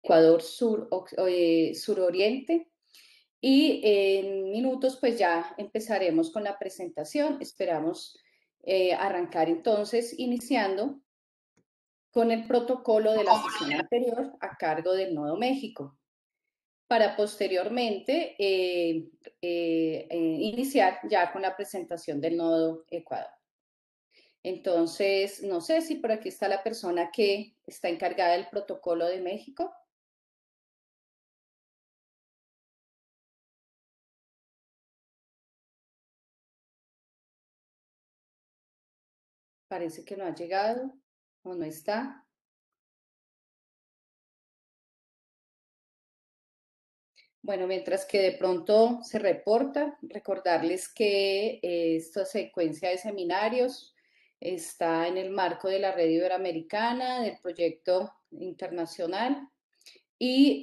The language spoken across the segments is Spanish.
Ecuador suroriente. Y en minutos pues ya empezaremos con la presentación. Esperamos arrancar entonces iniciando con el protocolo de la sesión anterior a cargo del Nodo México, para posteriormente iniciar ya con la presentación del Nodo Ecuador. Entonces, no sé si por aquí está la persona que está encargada del protocolo de México. Parece que no ha llegado o no está. Bueno, mientras que de pronto se reporta, recordarles que esta secuencia de seminarios está en el marco de la Red Iberoamericana, del proyecto internacional, y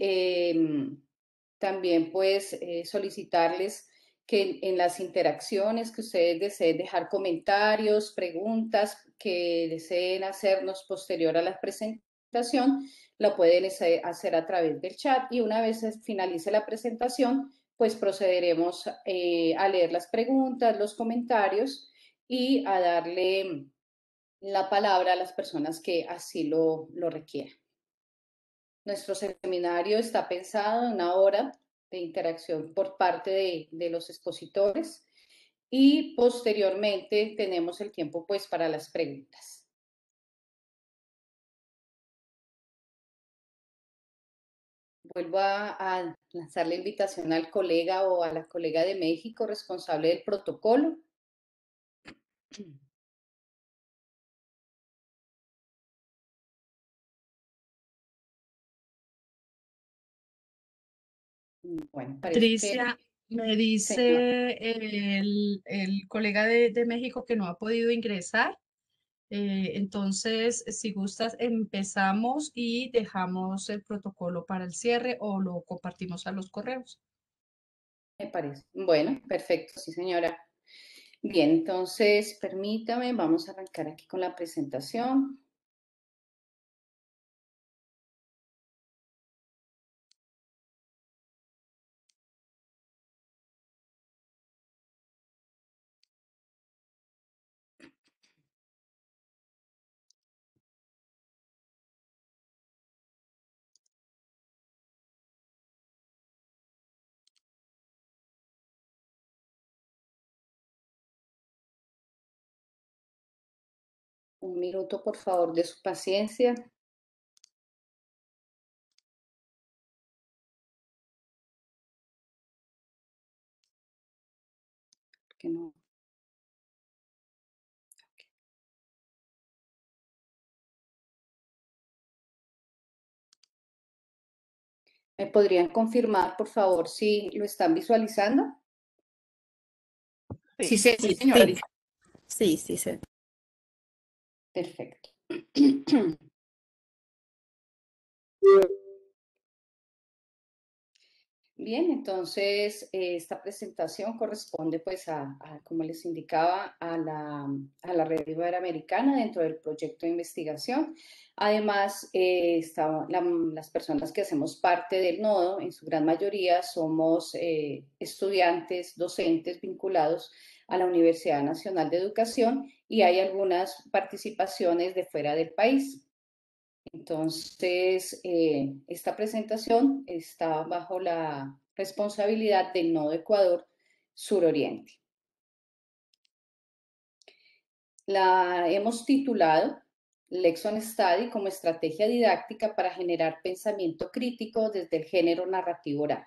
también pues solicitarles que en las interacciones que ustedes deseen dejar comentarios, preguntas que deseen hacernos posterior a la presentación, lo pueden hacer a través del chat, y una vez finalice la presentación, pues procederemos a leer las preguntas, los comentarios y a darle la palabra a las personas que así lo requieran. Nuestro seminario está pensado en una hora de interacción por parte de los expositores, y posteriormente tenemos el tiempo pues para las preguntas. Vuelvo a lanzar la invitación al colega o a la colega de México responsable del protocolo. Bueno, parece que... Patricia, me Señor. dice el colega de México que no ha podido ingresar. Entonces, si gustas, empezamos y dejamos el protocolo para el cierre o lo compartimos a los correos. Me parece. Bueno, perfecto, sí, señora. Bien, entonces, permítame, vamos a arrancar aquí con la presentación. Un minuto, por favor, de su paciencia. Que no. ¿Me podrían confirmar, por favor, si lo están visualizando? Sí, Sí, señora. sí, sí, sí. Perfecto. Bien, entonces esta presentación corresponde pues como les indicaba, a la Red Iberoamericana dentro del proyecto de investigación. Además, las personas que hacemos parte del nodo, en su gran mayoría somos estudiantes, docentes vinculados a la Universidad Nacional de Educación, y hay algunas participaciones de fuera del país. Entonces, esta presentación está bajo la responsabilidad del Nodo Ecuador Suroriente. La hemos titulado Lexon Study como estrategia didáctica para generar pensamiento crítico desde el género narrativo oral.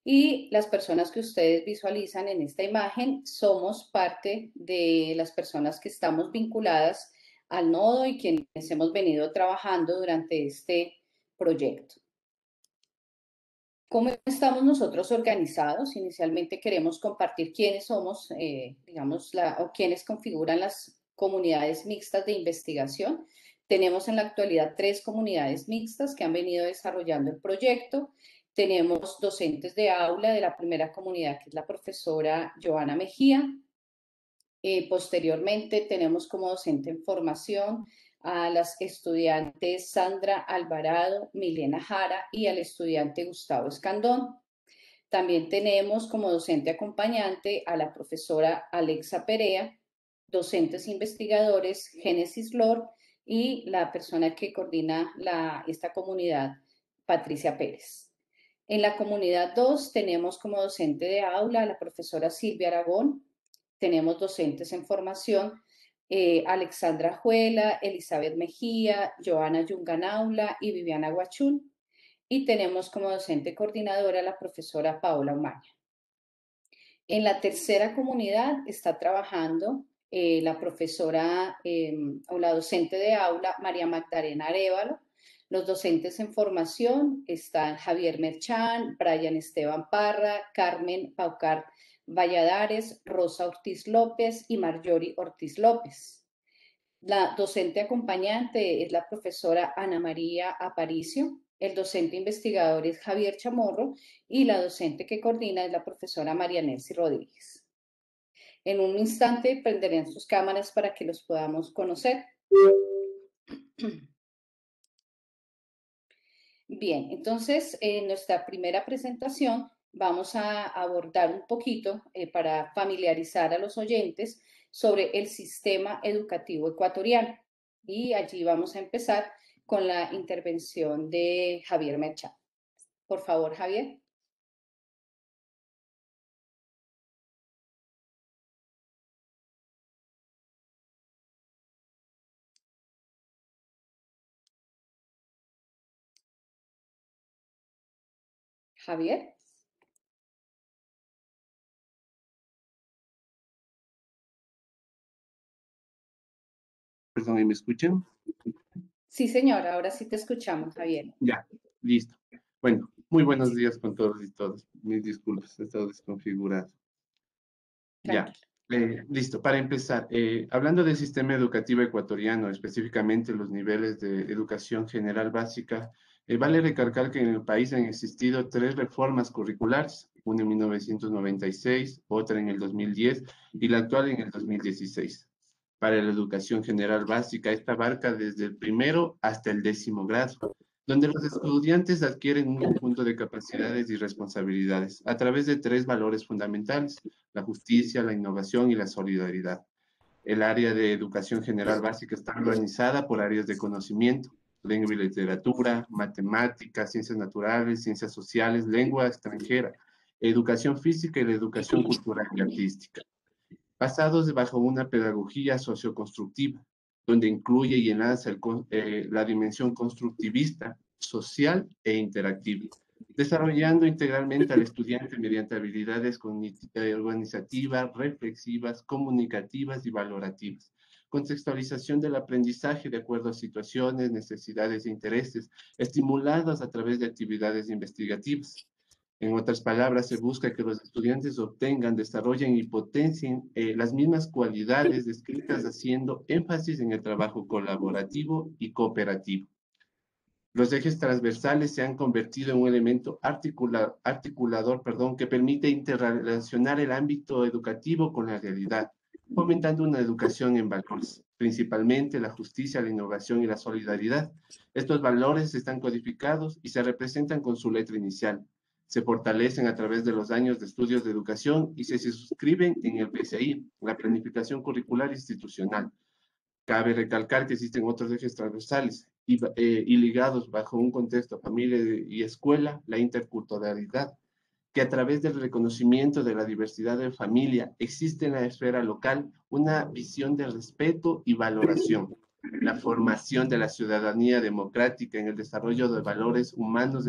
Y las personas que ustedes visualizan en esta imagen somos parte de las personas que estamos vinculadas al nodo y quienes hemos venido trabajando durante este proyecto. ¿Cómo estamos nosotros organizados? Inicialmente queremos compartir quiénes somos, digamos, o quiénes configuran las comunidades mixtas de investigación. Tenemos en la actualidad 3 comunidades mixtas que han venido desarrollando el proyecto. Tenemos docentes de aula de la primera comunidad, que es la profesora Joana Mejía. Posteriormente tenemos como docente en formación a las estudiantes Sandra Alvarado, Milena Jara y al estudiante Gustavo Escandón. También tenemos como docente acompañante a la profesora Alexa Perea, docentes investigadores Génesis Lor y la persona que coordina esta comunidad, Patricia Pérez. En la comunidad 2 tenemos como docente de aula a la profesora Silvia Aragón, tenemos docentes en formación, Alexandra Juela, Elizabeth Mejía, Joana Yunganaula y Viviana Guachún. Y tenemos como docente coordinadora a la profesora Paola Umaña. En la tercera comunidad está trabajando la profesora o la docente de aula María Magdalena Arévalo. Los docentes en formación están Javier Merchán, Brian Esteban Parra, Carmen Paucar Valladares, Rosa Ortiz López y Marjorie Ortiz López. La docente acompañante es la profesora Ana María Aparicio, el docente investigador es Javier Chamorro y la docente que coordina es la profesora María Nelcy Rodríguez. En un instante prenderán sus cámaras para que los podamos conocer. Bien, entonces en nuestra primera presentación vamos a abordar un poquito para familiarizar a los oyentes sobre el sistema educativo ecuatoriano. Y allí vamos a empezar con la intervención de Javier Merchán. Por favor, Javier. Javier. Perdón, ¿me escuchan? Sí, señor, ahora sí te escuchamos, Javier. Ya, listo. Bueno, muy buenos días con todos y todas. Mis disculpas, he estado desconfigurado. Ya, listo. Para empezar, hablando del sistema educativo ecuatoriano, específicamente los niveles de educación general básica, vale recalcar que en el país han existido 3 reformas curriculares, una en 1996, otra en el 2010 y la actual en el 2016. Para la educación general básica, esta abarca desde el primero hasta el 10º grado, donde los estudiantes adquieren un conjunto de capacidades y responsabilidades a través de 3 valores fundamentales: la justicia, la innovación y la solidaridad. El área de educación general básica está organizada por áreas de conocimiento: lengua y literatura, matemáticas, ciencias naturales, ciencias sociales, lengua extranjera, educación física y la educación cultural y artística, basados bajo una pedagogía socioconstructiva, donde incluye y enlaza la dimensión constructivista, social e interactiva, desarrollando integralmente al estudiante mediante habilidades organizativas, reflexivas, comunicativas y valorativas. Contextualización del aprendizaje de acuerdo a situaciones, necesidades e intereses, estimuladas a través de actividades investigativas. En otras palabras, se busca que los estudiantes obtengan, desarrollen y potencien las mismas cualidades descritas, haciendo énfasis en el trabajo colaborativo y cooperativo. Los ejes transversales se han convertido en un elemento articulador, que permite interrelacionar el ámbito educativo con la realidad, fomentando una educación en valores, principalmente la justicia, la innovación y la solidaridad. Estos valores están codificados y se representan con su letra inicial. Se fortalecen a través de los años de estudios de educación y se suscriben en el PCI, la planificación curricular institucional. Cabe recalcar que existen otros ejes transversales y ligados bajo un contexto familia y escuela: la interculturalidad, que a través del reconocimiento de la diversidad de familia existe en la esfera local una visión de respeto y valoración, la formación de la ciudadanía democrática en el desarrollo de valores humanos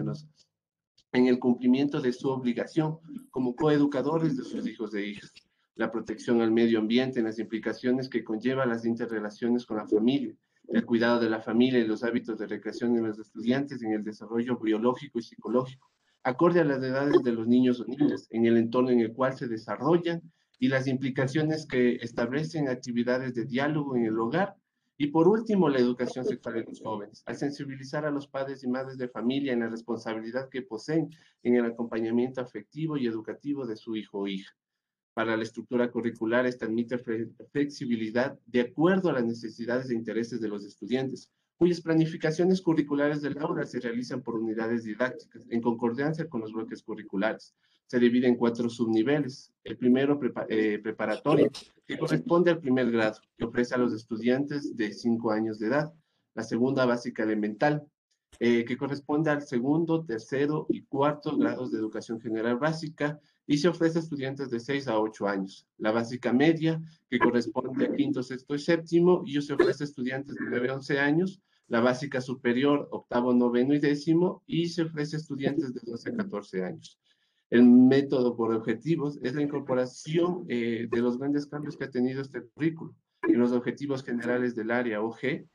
en el cumplimiento de su obligación como coeducadores de sus hijos e hijas, la protección al medio ambiente en las implicaciones que conllevan las interrelaciones con la familia, el cuidado de la familia y los hábitos de recreación de los estudiantes en el desarrollo biológico y psicológico, acorde a las edades de los niños o niñas, en el entorno en el cual se desarrollan y las implicaciones que establecen actividades de diálogo en el hogar. Y por último, la educación sexual de los jóvenes, al sensibilizar a los padres y madres de familia en la responsabilidad que poseen en el acompañamiento afectivo y educativo de su hijo o hija. Para la estructura curricular, esta admite flexibilidad de acuerdo a las necesidades e intereses de los estudiantes, cuyas planificaciones curriculares del aula se realizan por unidades didácticas, en concordancia con los bloques curriculares. Se divide en 4 subniveles. El primero, preparatorio, que corresponde al primer grado, que ofrece a los estudiantes de 5 años de edad. La segunda, básica elemental, que corresponde al segundo, tercero y cuarto grados de educación general básica, y se ofrece a estudiantes de 6 a 8 años. La básica media, que corresponde a quinto, sexto y séptimo, y se ofrece a estudiantes de 9 a 11 años. La básica superior, octavo, noveno y décimo, y se ofrece a estudiantes de 12 a 14 años. El método por objetivos es la incorporación de los grandes cambios que ha tenido este currículo. En los objetivos generales del área OG,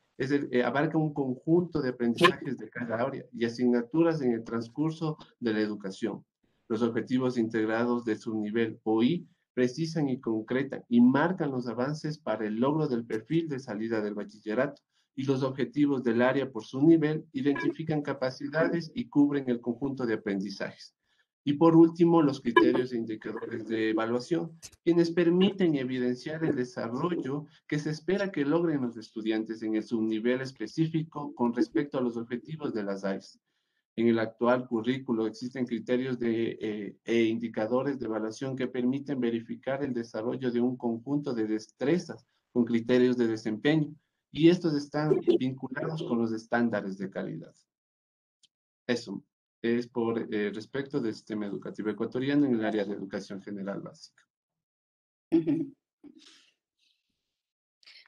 abarca un conjunto de aprendizajes de cada área y asignaturas en el transcurso de la educación. Los objetivos integrados del subnivel OI precisan y concretan y marcan los avances para el logro del perfil de salida del bachillerato, y los objetivos del área por su nivel identifican capacidades y cubren el conjunto de aprendizajes. Y por último, los criterios e indicadores de evaluación, quienes permiten evidenciar el desarrollo que se espera que logren los estudiantes en el subnivel específico con respecto a los objetivos de las áreas. En el actual currículo existen criterios e indicadores de evaluación que permiten verificar el desarrollo de un conjunto de destrezas con criterios de desempeño, y estos están vinculados con los estándares de calidad. Eso es por respecto del sistema educativo ecuatoriano en el área de educación general básica.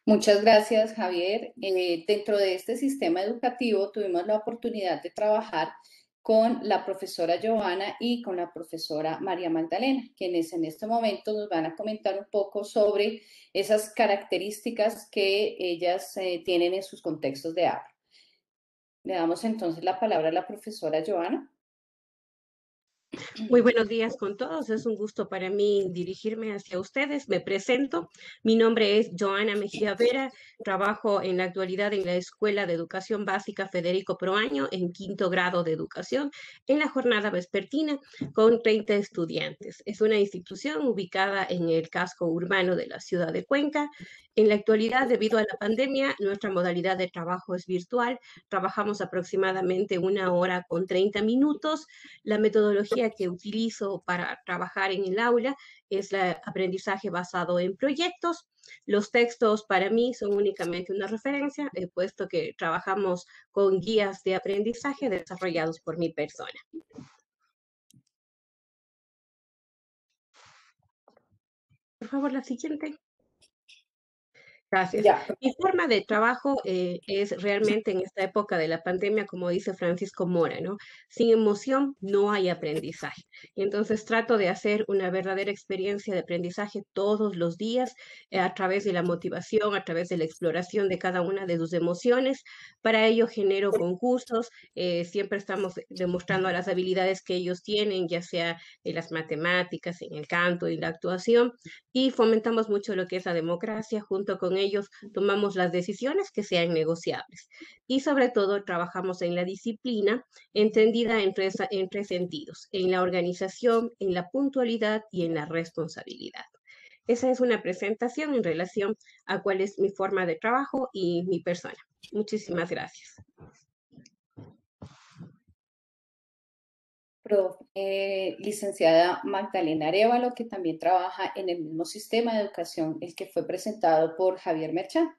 Muchas gracias, Javier. Dentro de este sistema educativo tuvimos la oportunidad de trabajar con la profesora Joana y con la profesora María Magdalena, quienes en este momento nos van a comentar un poco sobre esas características que ellas tienen en sus contextos de aula. Le damos entonces la palabra a la profesora Joana. Muy buenos días con todos. Es un gusto para mí dirigirme hacia ustedes. Me presento. Mi nombre es Joana Mejía Vera. Trabajo en la actualidad en la Escuela de Educación Básica Federico Proaño en 5º grado de educación en la jornada vespertina con 30 estudiantes. Es una institución ubicada en el casco urbano de la ciudad de Cuenca. En la actualidad, debido a la pandemia, nuestra modalidad de trabajo es virtual. Trabajamos aproximadamente 1 hora con 30 minutos. La metodología que utilizo para trabajar en el aula es el aprendizaje basado en proyectos. Los textos para mí son únicamente una referencia, puesto que trabajamos con guías de aprendizaje desarrollados por mi persona. Por favor, la siguiente. Gracias. Ya. Mi forma de trabajo es realmente en esta época de la pandemia, como dice Francisco Mora, ¿no? Sin emoción no hay aprendizaje. Y entonces trato de hacer una verdadera experiencia de aprendizaje todos los días a través de la motivación, a través de la exploración de cada una de sus emociones. Para ello genero concursos, siempre estamos demostrando las habilidades que ellos tienen, ya sea en las matemáticas, en el canto, en la actuación, y fomentamos mucho lo que es la democracia. Junto con ellos tomamos las decisiones que sean negociables y sobre todo trabajamos en la disciplina entendida en tres sentidos: en la organización, en la puntualidad y en la responsabilidad. Esa es una presentación en relación a cuál es mi forma de trabajo y mi persona. Muchísimas gracias. Licenciada Magdalena Arévalo, que también trabaja en el mismo sistema de educación, el que fue presentado por Javier Merchán.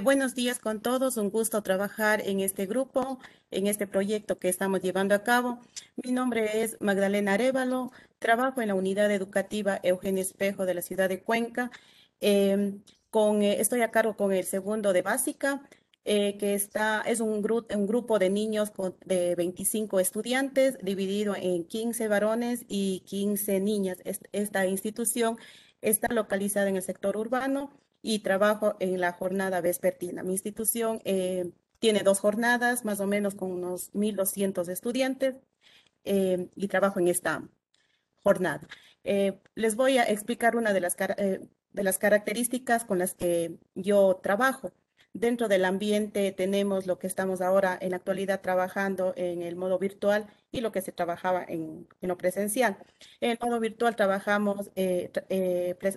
Buenos días con todos, un gusto trabajar en este grupo, en este proyecto que estamos llevando a cabo. Mi nombre es Magdalena Arévalo, trabajo en la unidad educativa Eugenio Espejo de la ciudad de Cuenca. Estoy a cargo con el segundo de básica, es un grupo de niños de 25 estudiantes, dividido en 15 varones y 15 niñas. Esta institución está localizada en el sector urbano y trabajo en la jornada vespertina. Mi institución tiene 2 jornadas, más o menos con unos 1.200 estudiantes, y trabajo en esta jornada. Les voy a explicar una de las características con las que yo trabajo. Dentro del ambiente tenemos lo que estamos ahora en la actualidad trabajando en el modo virtual y lo que se trabajaba en lo presencial. En el modo virtual trabajamos,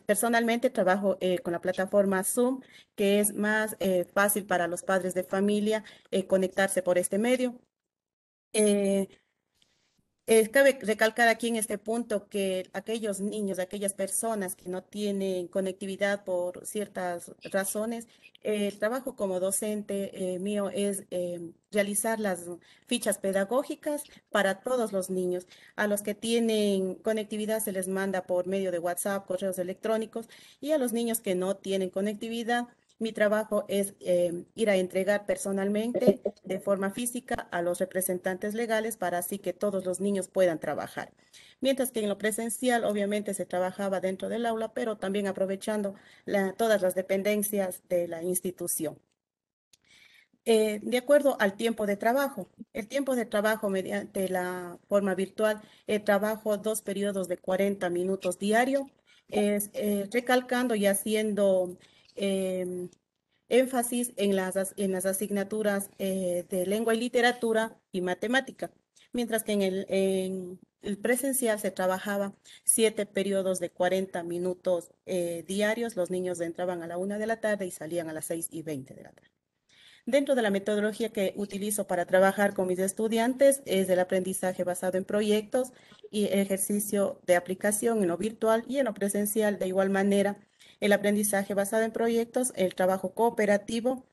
personalmente trabajo con la plataforma Zoom, que es más fácil para los padres de familia conectarse por este medio. Eh, Cabe recalcar aquí en este punto que aquellos niños, aquellas personas que no tienen conectividad por ciertas razones, el trabajo como docente mío es realizar las fichas pedagógicas para todos los niños. A los que tienen conectividad se les manda por medio de WhatsApp, correos electrónicos, y a los niños que no tienen conectividad, mi trabajo es ir a entregar personalmente de forma física a los representantes legales para así que todos los niños puedan trabajar. Mientras que en lo presencial obviamente se trabajaba dentro del aula, pero también aprovechando todas las dependencias de la institución. De acuerdo al tiempo de trabajo, el tiempo de trabajo mediante la forma virtual, trabajo 2 periodos de 40 minutos diario, recalcando y haciendo em, énfasis en las asignaturas de lengua y literatura y matemática, mientras que en el presencial se trabajaba 7 periodos de 40 minutos diarios. Los niños entraban a la 1 de la tarde y salían a las 6:20 de la tarde. Dentro de la metodología que utilizo para trabajar con mis estudiantes es el aprendizaje basado en proyectos y ejercicio de aplicación en lo virtual y en lo presencial. De igual manera, el aprendizaje basado en proyectos, el trabajo cooperativo,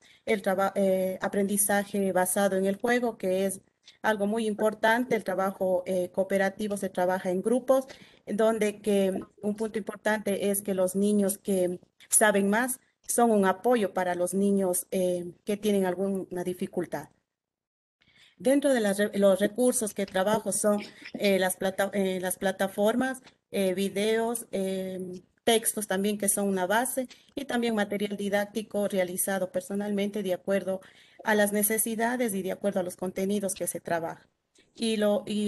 aprendizaje basado en el juego, que es algo muy importante. El trabajo cooperativo se trabaja en grupos, donde que un punto importante es que los niños que saben más son un apoyo para los niños que tienen alguna dificultad. Dentro de los recursos que trabajo son las plataformas, videos, textos también que son una base y también material didáctico realizado personalmente de acuerdo a las necesidades y de acuerdo a los contenidos que se trabaja. Y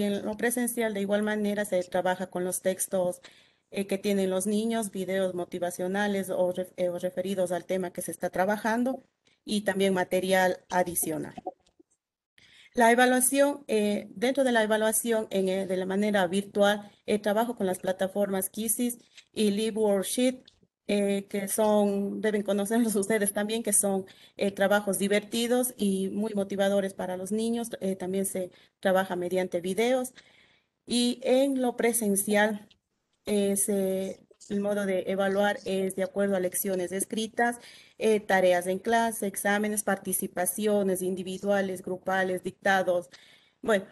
en lo presencial de igual manera se trabaja con los textos que tienen los niños, videos motivacionales o referidos al tema que se está trabajando y también material adicional. La evaluación, dentro de la evaluación de la manera virtual, trabajo con las plataformas Quizzes y LibWorksheet, que deben conocerlos ustedes también, que son trabajos divertidos y muy motivadores para los niños. También se trabaja mediante videos. Y en lo presencial, el modo de evaluar es de acuerdo a lecciones escritas, tareas en clase, exámenes, participaciones individuales, grupales, dictados, bueno,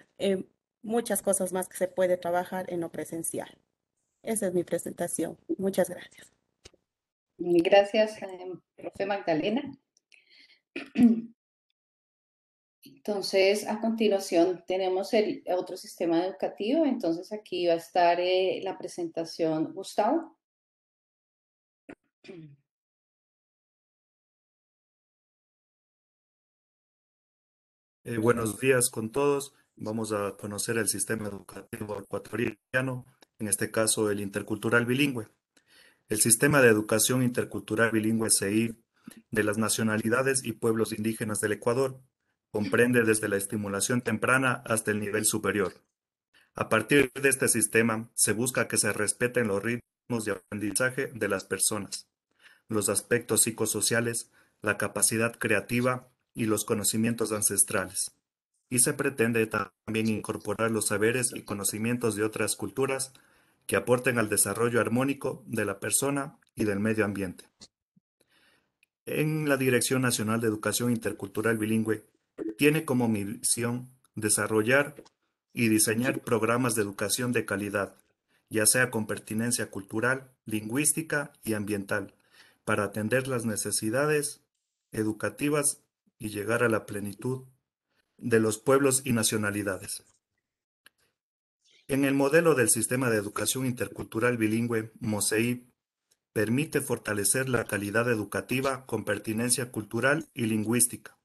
muchas cosas más que se puede trabajar en lo presencial. Esa es mi presentación. Muchas gracias. Gracias, profe Magdalena. Entonces, a continuación tenemos el otro sistema educativo. Entonces, aquí va a estar la presentación Gustavo. Buenos días con todos. Vamos a conocer el sistema educativo ecuatoriano, en este caso el intercultural bilingüe. El sistema de educación intercultural bilingüe CI de las nacionalidades y pueblos indígenas del Ecuador comprende desde la estimulación temprana hasta el nivel superior. A partir de este sistema se busca que se respeten los ritmos de aprendizaje de las personas, los aspectos psicosociales, la capacidad creativa y los conocimientos ancestrales. Y se pretende también incorporar los saberes y conocimientos de otras culturas que aporten al desarrollo armónico de la persona y del medio ambiente. En la Dirección Nacional de Educación Intercultural Bilingüe tiene como misión desarrollar y diseñar programas de educación de calidad, ya sea con pertinencia cultural, lingüística y ambiental, para atender las necesidades educativas y llegar a la plenitud de los pueblos y nacionalidades. En el modelo del Sistema de Educación Intercultural Bilingüe, MOSEIB, permite fortalecer la calidad educativa con pertinencia cultural y lingüística.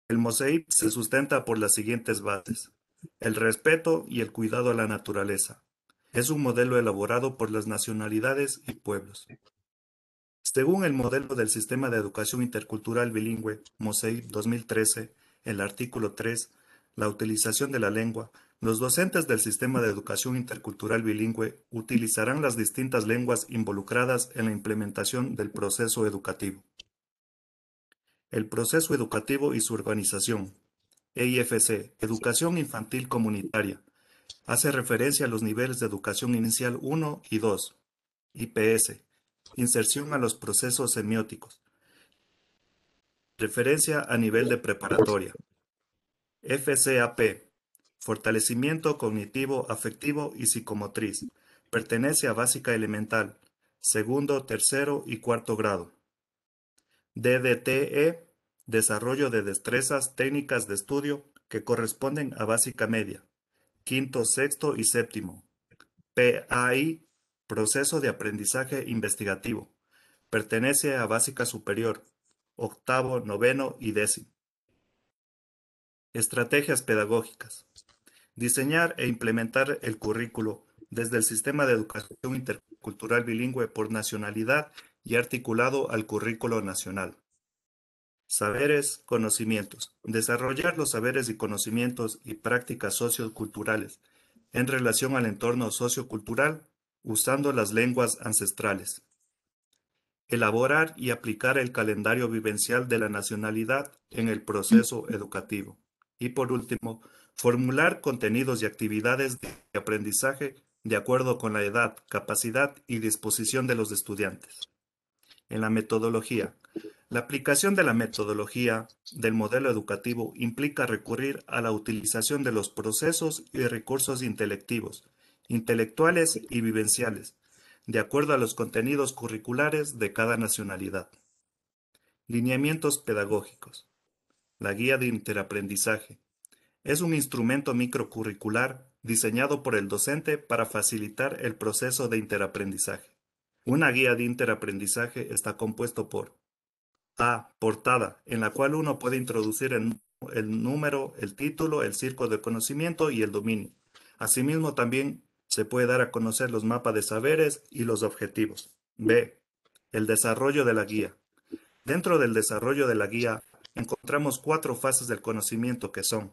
El MOSEIB se sustenta por las siguientes bases: el respeto y el cuidado a la naturaleza. Es un modelo elaborado por las nacionalidades y pueblos. Según el modelo del Sistema de Educación Intercultural Bilingüe, MOSEI 2013, el artículo 3, la utilización de la lengua, los docentes del Sistema de Educación Intercultural Bilingüe utilizarán las distintas lenguas involucradas en la implementación del proceso educativo. El proceso educativo y su organización. EIFC, Educación Infantil Comunitaria. Hace referencia a los niveles de educación inicial 1 y 2. IPS. Inserción a los procesos semióticos. Referencia a nivel de preparatoria. FCAP. Fortalecimiento cognitivo, afectivo y psicomotriz. Pertenece a básica elemental, segundo, tercero y cuarto grado. DDTE. Desarrollo de destrezas técnicas de estudio que corresponden a básica media, quinto, sexto y séptimo. PAI. Proceso de aprendizaje investigativo. Pertenece a básica superior, octavo, noveno y décimo. Estrategias pedagógicas. Diseñar e implementar el currículo desde el Sistema de Educación Intercultural Bilingüe por nacionalidad y articulado al currículo nacional. Saberes, conocimientos. Desarrollar los saberes y conocimientos y prácticas socioculturales en relación al entorno sociocultural usando las lenguas ancestrales. Elaborar y aplicar el calendario vivencial de la nacionalidad en el proceso educativo. Y por último, formular contenidos y actividades de aprendizaje de acuerdo con la edad, capacidad y disposición de los estudiantes. En la metodología. La aplicación de la metodología del modelo educativo implica recurrir a la utilización de los procesos y recursos intelectivos, intelectuales y vivenciales, de acuerdo a los contenidos curriculares de cada nacionalidad. Lineamientos pedagógicos. La guía de interaprendizaje. Es un instrumento microcurricular diseñado por el docente para facilitar el proceso de interaprendizaje. Una guía de interaprendizaje está compuesto por A. Portada, en la cual uno puede introducir el número, el título, el círculo de conocimiento y el dominio. Asimismo, también se puede dar a conocer los mapas de saberes y los objetivos. B. El desarrollo de la guía. Dentro del desarrollo de la guía encontramos 4 fases del conocimiento que son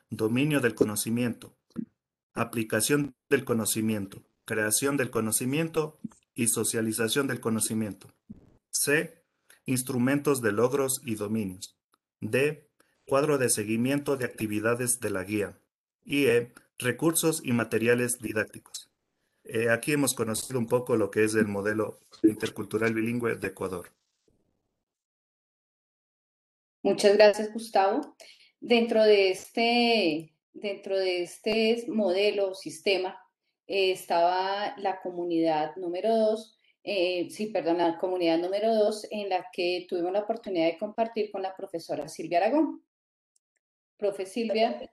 dominio del conocimiento, aplicación del conocimiento, creación del conocimiento y socialización del conocimiento. C. Instrumentos de logros y dominios. D. Cuadro de seguimiento de actividades de la guía. Y E. Recursos y materiales didácticos. Aquí hemos conocido un poco lo que es el modelo intercultural bilingüe de Ecuador. Muchas gracias, Gustavo. Dentro de este modelo o sistema estaba la comunidad número 2, la comunidad número 2 en la que tuvimos la oportunidad de compartir con la profesora Silvia Aragón. Profe Silvia.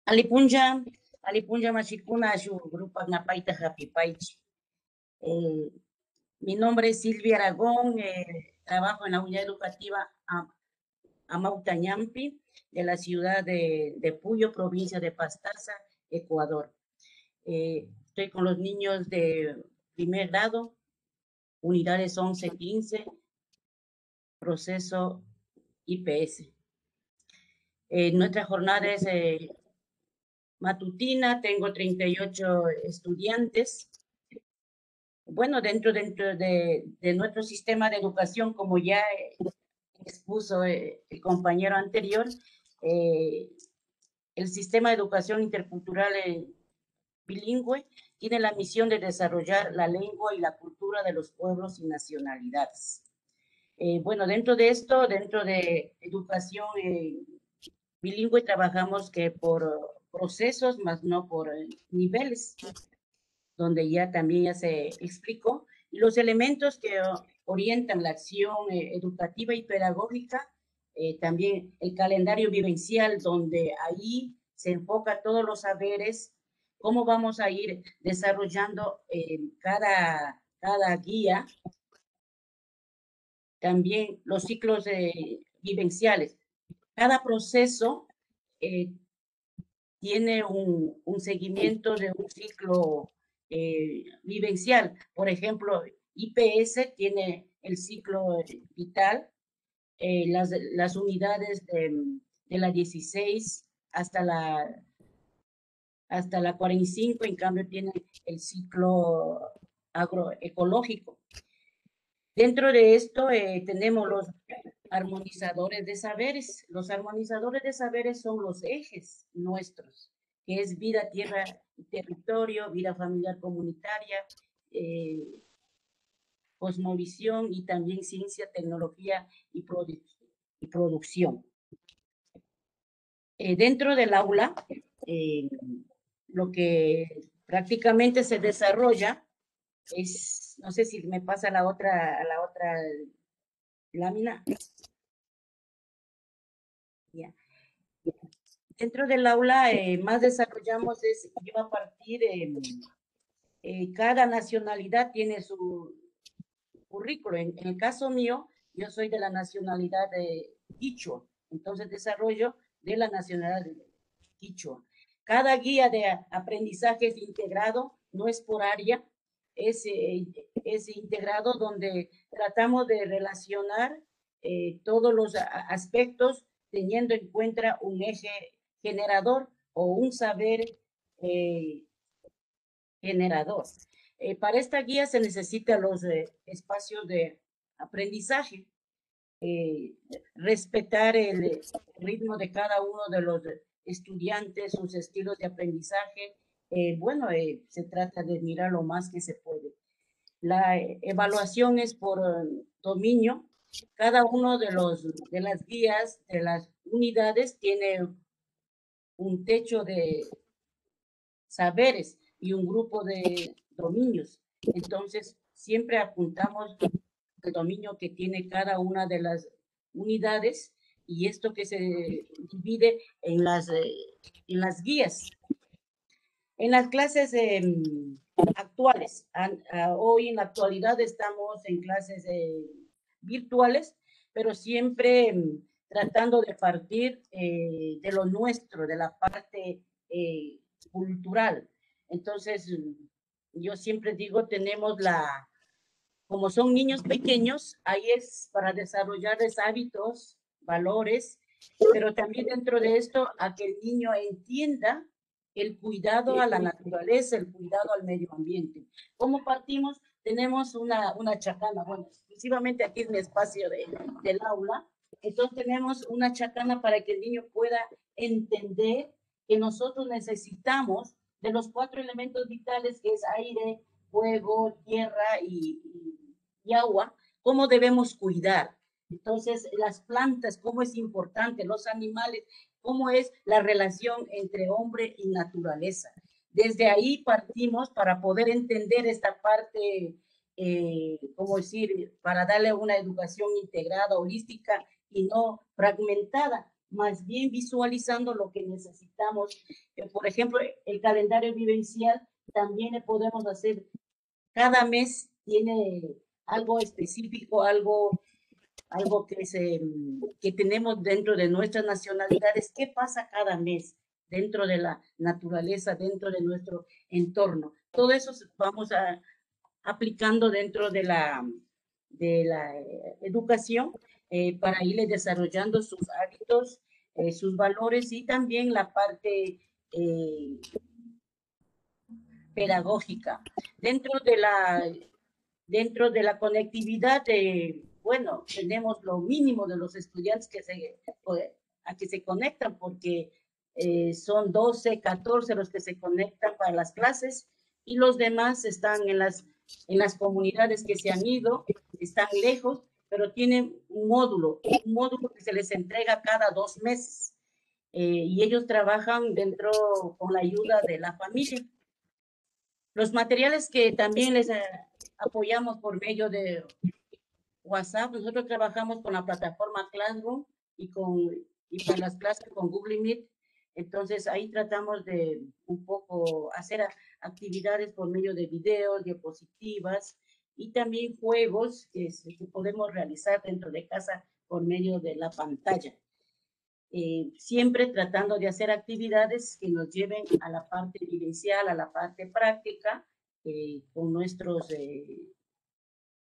Alipunja Machicuna, su grupo Napaita Happy Paichi. Mi nombre es Silvia Aragón, trabajo en la unidad educativa Amautañampi de la ciudad de Puyo, provincia de Pastaza, Ecuador. Estoy con los niños de primer grado, unidades 11, 15, proceso IPS. Nuestra jornada es matutina, tengo 38 estudiantes. Bueno, dentro de nuestro sistema de educación, como ya expuso el compañero anterior, el sistema de educación intercultural bilingüe tiene la misión de desarrollar la lengua y la cultura de los pueblos y nacionalidades. Bueno, dentro de esto, dentro de educación bilingüe, trabajamos que por procesos, más no por niveles, donde ya también ya se explicó, y los elementos que orientan la acción educativa y pedagógica, también el calendario vivencial, donde ahí se enfoca todos los saberes, cómo vamos a ir desarrollando cada guía, también los ciclos vivenciales. Cada proceso tiene un seguimiento de un ciclo vivencial. Por ejemplo, IPS tiene el ciclo vital, las unidades de la 16 hasta la 45, en cambio, tienen el ciclo agroecológico. Dentro de esto tenemos los armonizadores de saberes. Los armonizadores de saberes son los ejes nuestros, que es vida, tierra y territorio, vida familiar comunitaria, cosmovisión y también ciencia, tecnología y producción. Dentro del aula, lo que prácticamente se desarrolla es, no sé si me pasa a la otra lámina. Ya. Dentro del aula, más desarrollamos es, yo a partir de cada nacionalidad tiene su currículo. En el caso mío, yo soy de la nacionalidad de Quichua, entonces desarrollo de la nacionalidad de Quichua. Cada guía de aprendizaje es integrado, no es por área, es integrado donde tratamos de relacionar todos los aspectos teniendo en cuenta un eje generador o un saber generador. Para esta guía se necesitan los espacios de aprendizaje, respetar el ritmo de cada uno de los estudiantes, sus estilos de aprendizaje. Se trata de mirar lo más que se puede. La evaluación es por dominio. Cada uno de las guías, de las unidades, tiene un techo de saberes y un grupo de dominios. Entonces, siempre apuntamos el dominio que tiene cada una de las unidades y esto que se divide en las guías. En las clases actuales, hoy en la actualidad estamos en clases virtuales, pero siempre tratando de partir de lo nuestro, de la parte cultural. Entonces, yo siempre digo, tenemos como son niños pequeños, ahí es para desarrollarles hábitos, valores, pero también dentro de esto a que el niño entienda el cuidado a la naturaleza, el cuidado al medio ambiente. ¿Cómo partimos? Tenemos una chacana, bueno, exclusivamente aquí es mi espacio del aula, entonces tenemos una chacana para que el niño pueda entender que nosotros necesitamos de los 4 elementos vitales que es aire, fuego, tierra y agua, cómo debemos cuidar. Entonces, las plantas, cómo es importante, los animales, cómo es la relación entre hombre y naturaleza. Desde ahí partimos para poder entender esta parte, ¿cómo decir? Para darle una educación integrada, holística y no fragmentada, más bien visualizando lo que necesitamos. Por ejemplo, el calendario vivencial también le podemos hacer, cada mes tiene algo específico, algo que tenemos dentro de nuestras nacionalidades. ¿Qué pasa cada mes dentro de la naturaleza, dentro de nuestro entorno? Todo eso vamos aplicando dentro de la educación para irle desarrollando sus hábitos, sus valores y también la parte pedagógica. Dentro de la conectividad, tenemos lo mínimo de los estudiantes a que se conectan, porque son 12, 14 los que se conectan para las clases y los demás están en las comunidades que se han ido, están lejos, pero tienen un módulo que se les entrega cada 2 meses y ellos trabajan con la ayuda de la familia. Los materiales que también les apoyamos por medio de WhatsApp, nosotros trabajamos con la plataforma Classroom y para las clases con Google Meet. Entonces ahí tratamos de un poco hacer actividades por medio de videos, diapositivas y también juegos que podemos realizar dentro de casa por medio de la pantalla. Siempre tratando de hacer actividades que nos lleven a la parte vivencial, a la parte práctica, con nuestros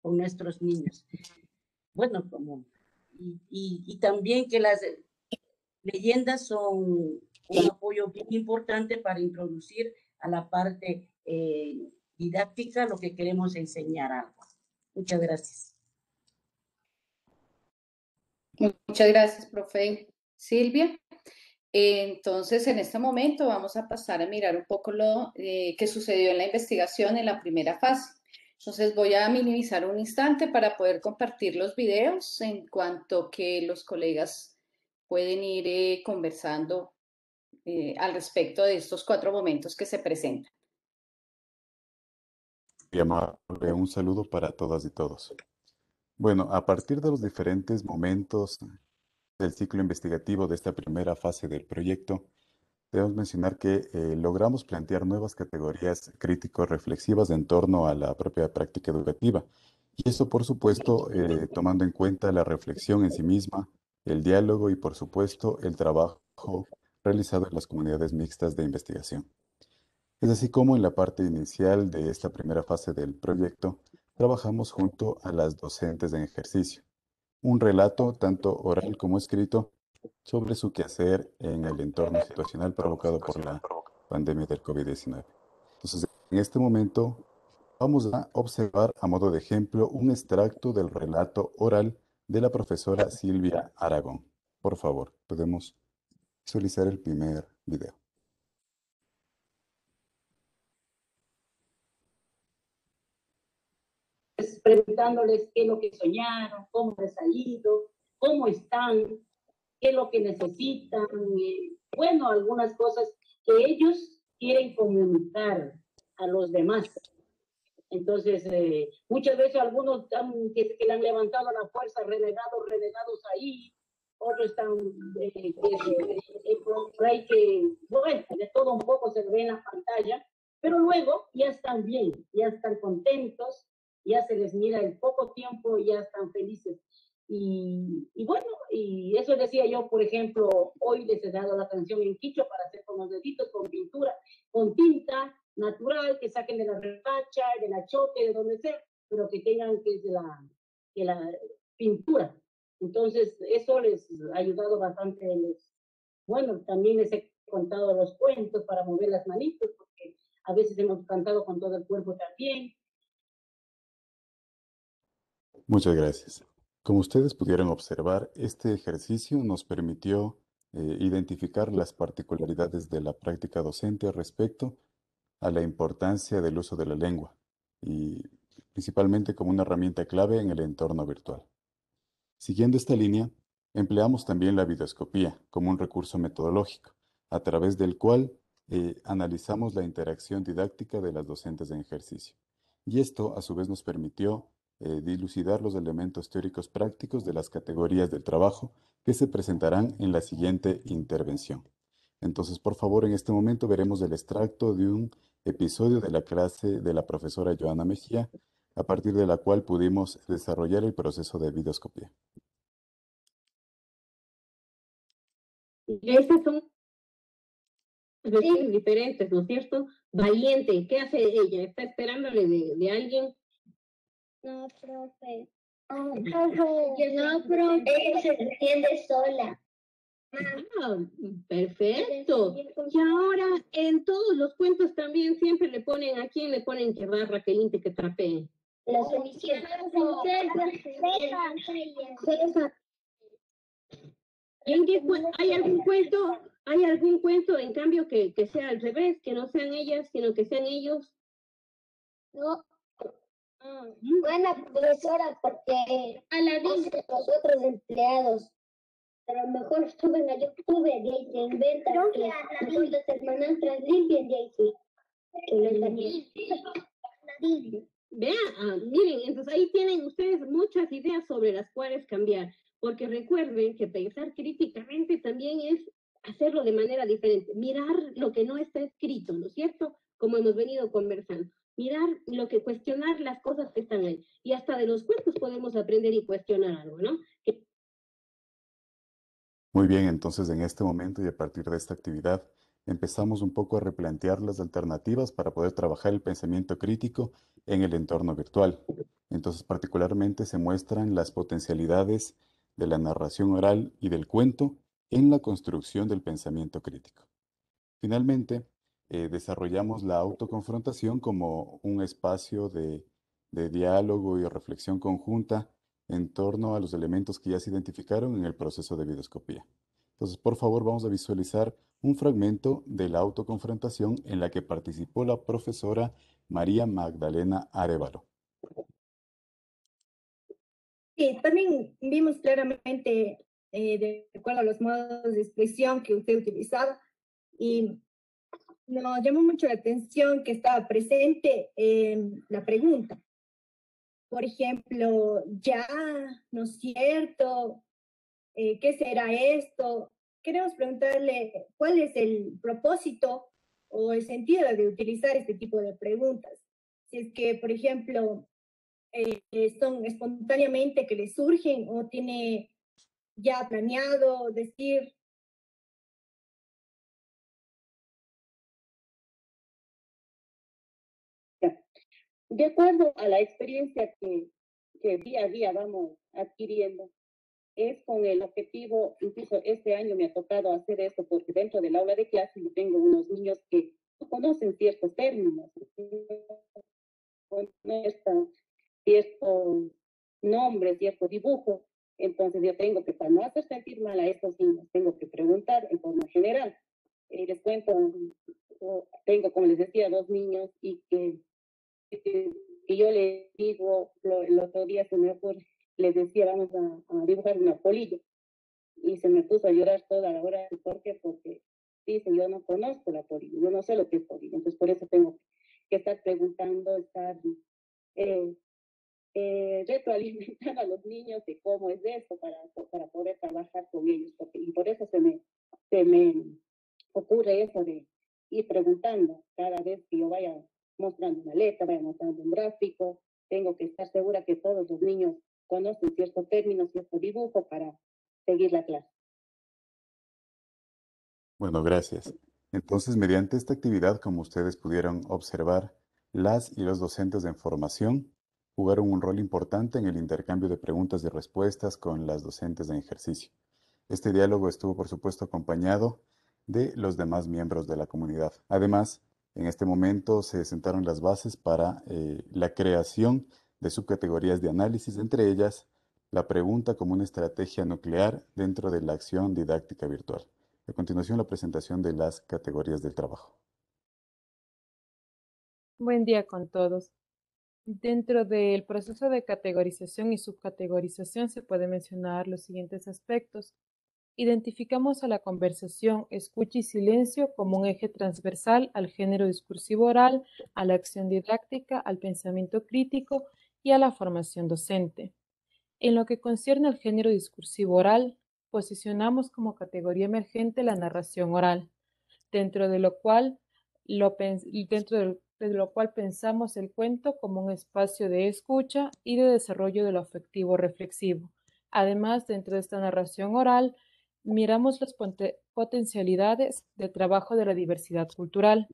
con nuestros niños. Bueno, y también que las leyendas son un apoyo bien importante para introducir a la parte didáctica lo que queremos enseñar algo. Muchas gracias. Muchas gracias, profe Silvia. Entonces, en este momento vamos a pasar a mirar un poco lo que sucedió en la investigación en la primera fase. Entonces, voy a minimizar un instante para poder compartir los videos en cuanto que los colegas pueden ir conversando al respecto de estos 4 momentos que se presentan. Un saludo para todas y todos. Bueno, a partir de los diferentes momentos del ciclo investigativo de esta primera fase del proyecto, debemos mencionar que logramos plantear nuevas categorías crítico-reflexivas en torno a la propia práctica educativa. Y eso, por supuesto, tomando en cuenta la reflexión en sí misma, el diálogo y, por supuesto, el trabajo realizado en las comunidades mixtas de investigación. Es así como en la parte inicial de esta primera fase del proyecto, trabajamos junto a las docentes en ejercicio. Un relato, tanto oral como escrito, sobre su quehacer en el entorno situacional provocado por la pandemia del COVID-19. Entonces, en este momento vamos a observar a modo de ejemplo un extracto del relato oral de la profesora Silvia Aragón. Por favor, podemos visualizar el primer video. Preguntándoles qué es lo que soñaron, cómo les ha ido, cómo están, qué es lo que necesitan, bueno, algunas cosas que ellos quieren comunicar a los demás. Entonces, muchas veces algunos que le han levantado la fuerza, renegados ahí, otros están por ahí que, bueno, de todo un poco se ve en la pantalla, pero luego ya están bien, ya están contentos, ya se les mira el poco tiempo y ya están felices. Y bueno, y eso decía yo, por ejemplo, hoy les he dado la canción en quichua para hacer con los deditos, con pintura, con tinta natural, que saquen de la repacha, del achote, de donde sea, pero que tengan que es de la pintura. Entonces, eso les ha ayudado bastante. Bueno, también les he contado los cuentos para mover las manitos, porque a veces hemos cantado con todo el cuerpo también. Muchas gracias. Como ustedes pudieron observar, este ejercicio nos permitió identificar las particularidades de la práctica docente respecto a la importancia del uso de la lengua y principalmente como una herramienta clave en el entorno virtual. Siguiendo esta línea, empleamos también la videoscopía como un recurso metodológico, a través del cual analizamos la interacción didáctica de las docentes en ejercicio. Y esto, a su vez, nos permitió dilucidar los elementos teóricos prácticos de las categorías del trabajo que se presentarán en la siguiente intervención. Entonces, por favor, en este momento veremos el extracto de un episodio de la clase de la profesora Joana Mejía, a partir de la cual pudimos desarrollar el proceso de videoscopía. Estas son versiones diferentes, ¿no es cierto? Valiente, ¿qué hace ella? ¿Está esperándole de alguien? No, profe. No, profe, ella se defiende sola. Ah, perfecto. Y ahora en todos los cuentos también siempre le ponen, ¿a quién le ponen que barra, que limpie, que trapee? La Cenicienta. ¿Hay algún cuento, en cambio, que sea al revés, que no sean ellas, sino que sean ellos? No. Buena profesora, porque Aladín los otros empleados. A lo mejor suben a YouTube y ahí se inventan que las hermanastras limpian y ahí sí. Vea, miren, entonces ahí tienen ustedes muchas ideas sobre las cuales cambiar, porque recuerden que pensar críticamente también es hacerlo de manera diferente, mirar lo que no está escrito, ¿no es cierto? Como hemos venido conversando, mirar lo que, cuestionar las cosas que están ahí, y hasta de los cuentos podemos aprender y cuestionar algo, ¿no? Muy bien, entonces en este momento y a partir de esta actividad empezamos un poco a replantear las alternativas para poder trabajar el pensamiento crítico en el entorno virtual. Entonces, particularmente se muestran las potencialidades de la narración oral y del cuento en la construcción del pensamiento crítico. Finalmente, desarrollamos la autoconfrontación como un espacio de diálogo y reflexión conjunta en torno a los elementos que ya se identificaron en el proceso de videoscopía. Entonces, por favor, vamos a visualizar un fragmento de la autoconfrontación en la que participó la profesora María Magdalena Arévalo. Sí, también vimos claramente, de acuerdo a los modos de expresión que usted utilizaba, y nos llamó mucho la atención que estaba presente la pregunta. Por ejemplo, ya, ¿no es cierto? ¿Qué será esto? Queremos preguntarle cuál es el propósito o el sentido de utilizar este tipo de preguntas. Si es que, por ejemplo, son espontáneamente que le surgen o tiene ya planeado decir. De acuerdo a la experiencia que día a día vamos adquiriendo, es con el objetivo, incluso este año me ha tocado hacer esto porque dentro del aula de clase yo tengo unos niños que no conocen ciertos términos, cierto nombre, cierto dibujo. Entonces yo tengo que, para no hacer sentir mal a estos niños, tengo que preguntar en forma general. Les cuento, tengo, como les decía, 2 niños y que yo les digo, el otro día se me ocurre, les decía, vamos a dibujar una polilla. Y se me puso a llorar toda la hora. ¿Por qué? Porque dice, yo no conozco la polilla, yo no sé lo que es polilla. Entonces, por eso tengo que estar preguntando, estar retroalimentando a los niños de cómo es esto para poder trabajar con ellos. Y por eso se me ocurre eso de ir preguntando cada vez que yo vaya mostrando una letra, vaya mostrando un gráfico. Tengo que estar segura que todos los niños conocen ciertos términos, cierto dibujo para seguir la clase. Bueno, gracias. Entonces, mediante esta actividad, como ustedes pudieron observar, las y los docentes de formación jugaron un rol importante en el intercambio de preguntas y respuestas con las docentes en ejercicio. Este diálogo estuvo, por supuesto, acompañado de los demás miembros de la comunidad. Además, en este momento se sentaron las bases para la creación de subcategorías de análisis, entre ellas la pregunta como una estrategia nuclear dentro de la acción didáctica virtual. A continuación, la presentación de las categorías del trabajo. Buen día con todos. Dentro del proceso de categorización y subcategorización se puede mencionar los siguientes aspectos. Identificamos a la conversación, escucha y silencio como un eje transversal al género discursivo oral, a la acción didáctica, al pensamiento crítico y a la formación docente. En lo que concierne al género discursivo oral, posicionamos como categoría emergente la narración oral, dentro de lo cual pensamos el cuento como un espacio de escucha y de desarrollo de lo afectivo reflexivo. Además, dentro de esta narración oral, miramos las potencialidades de trabajo de la diversidad cultural.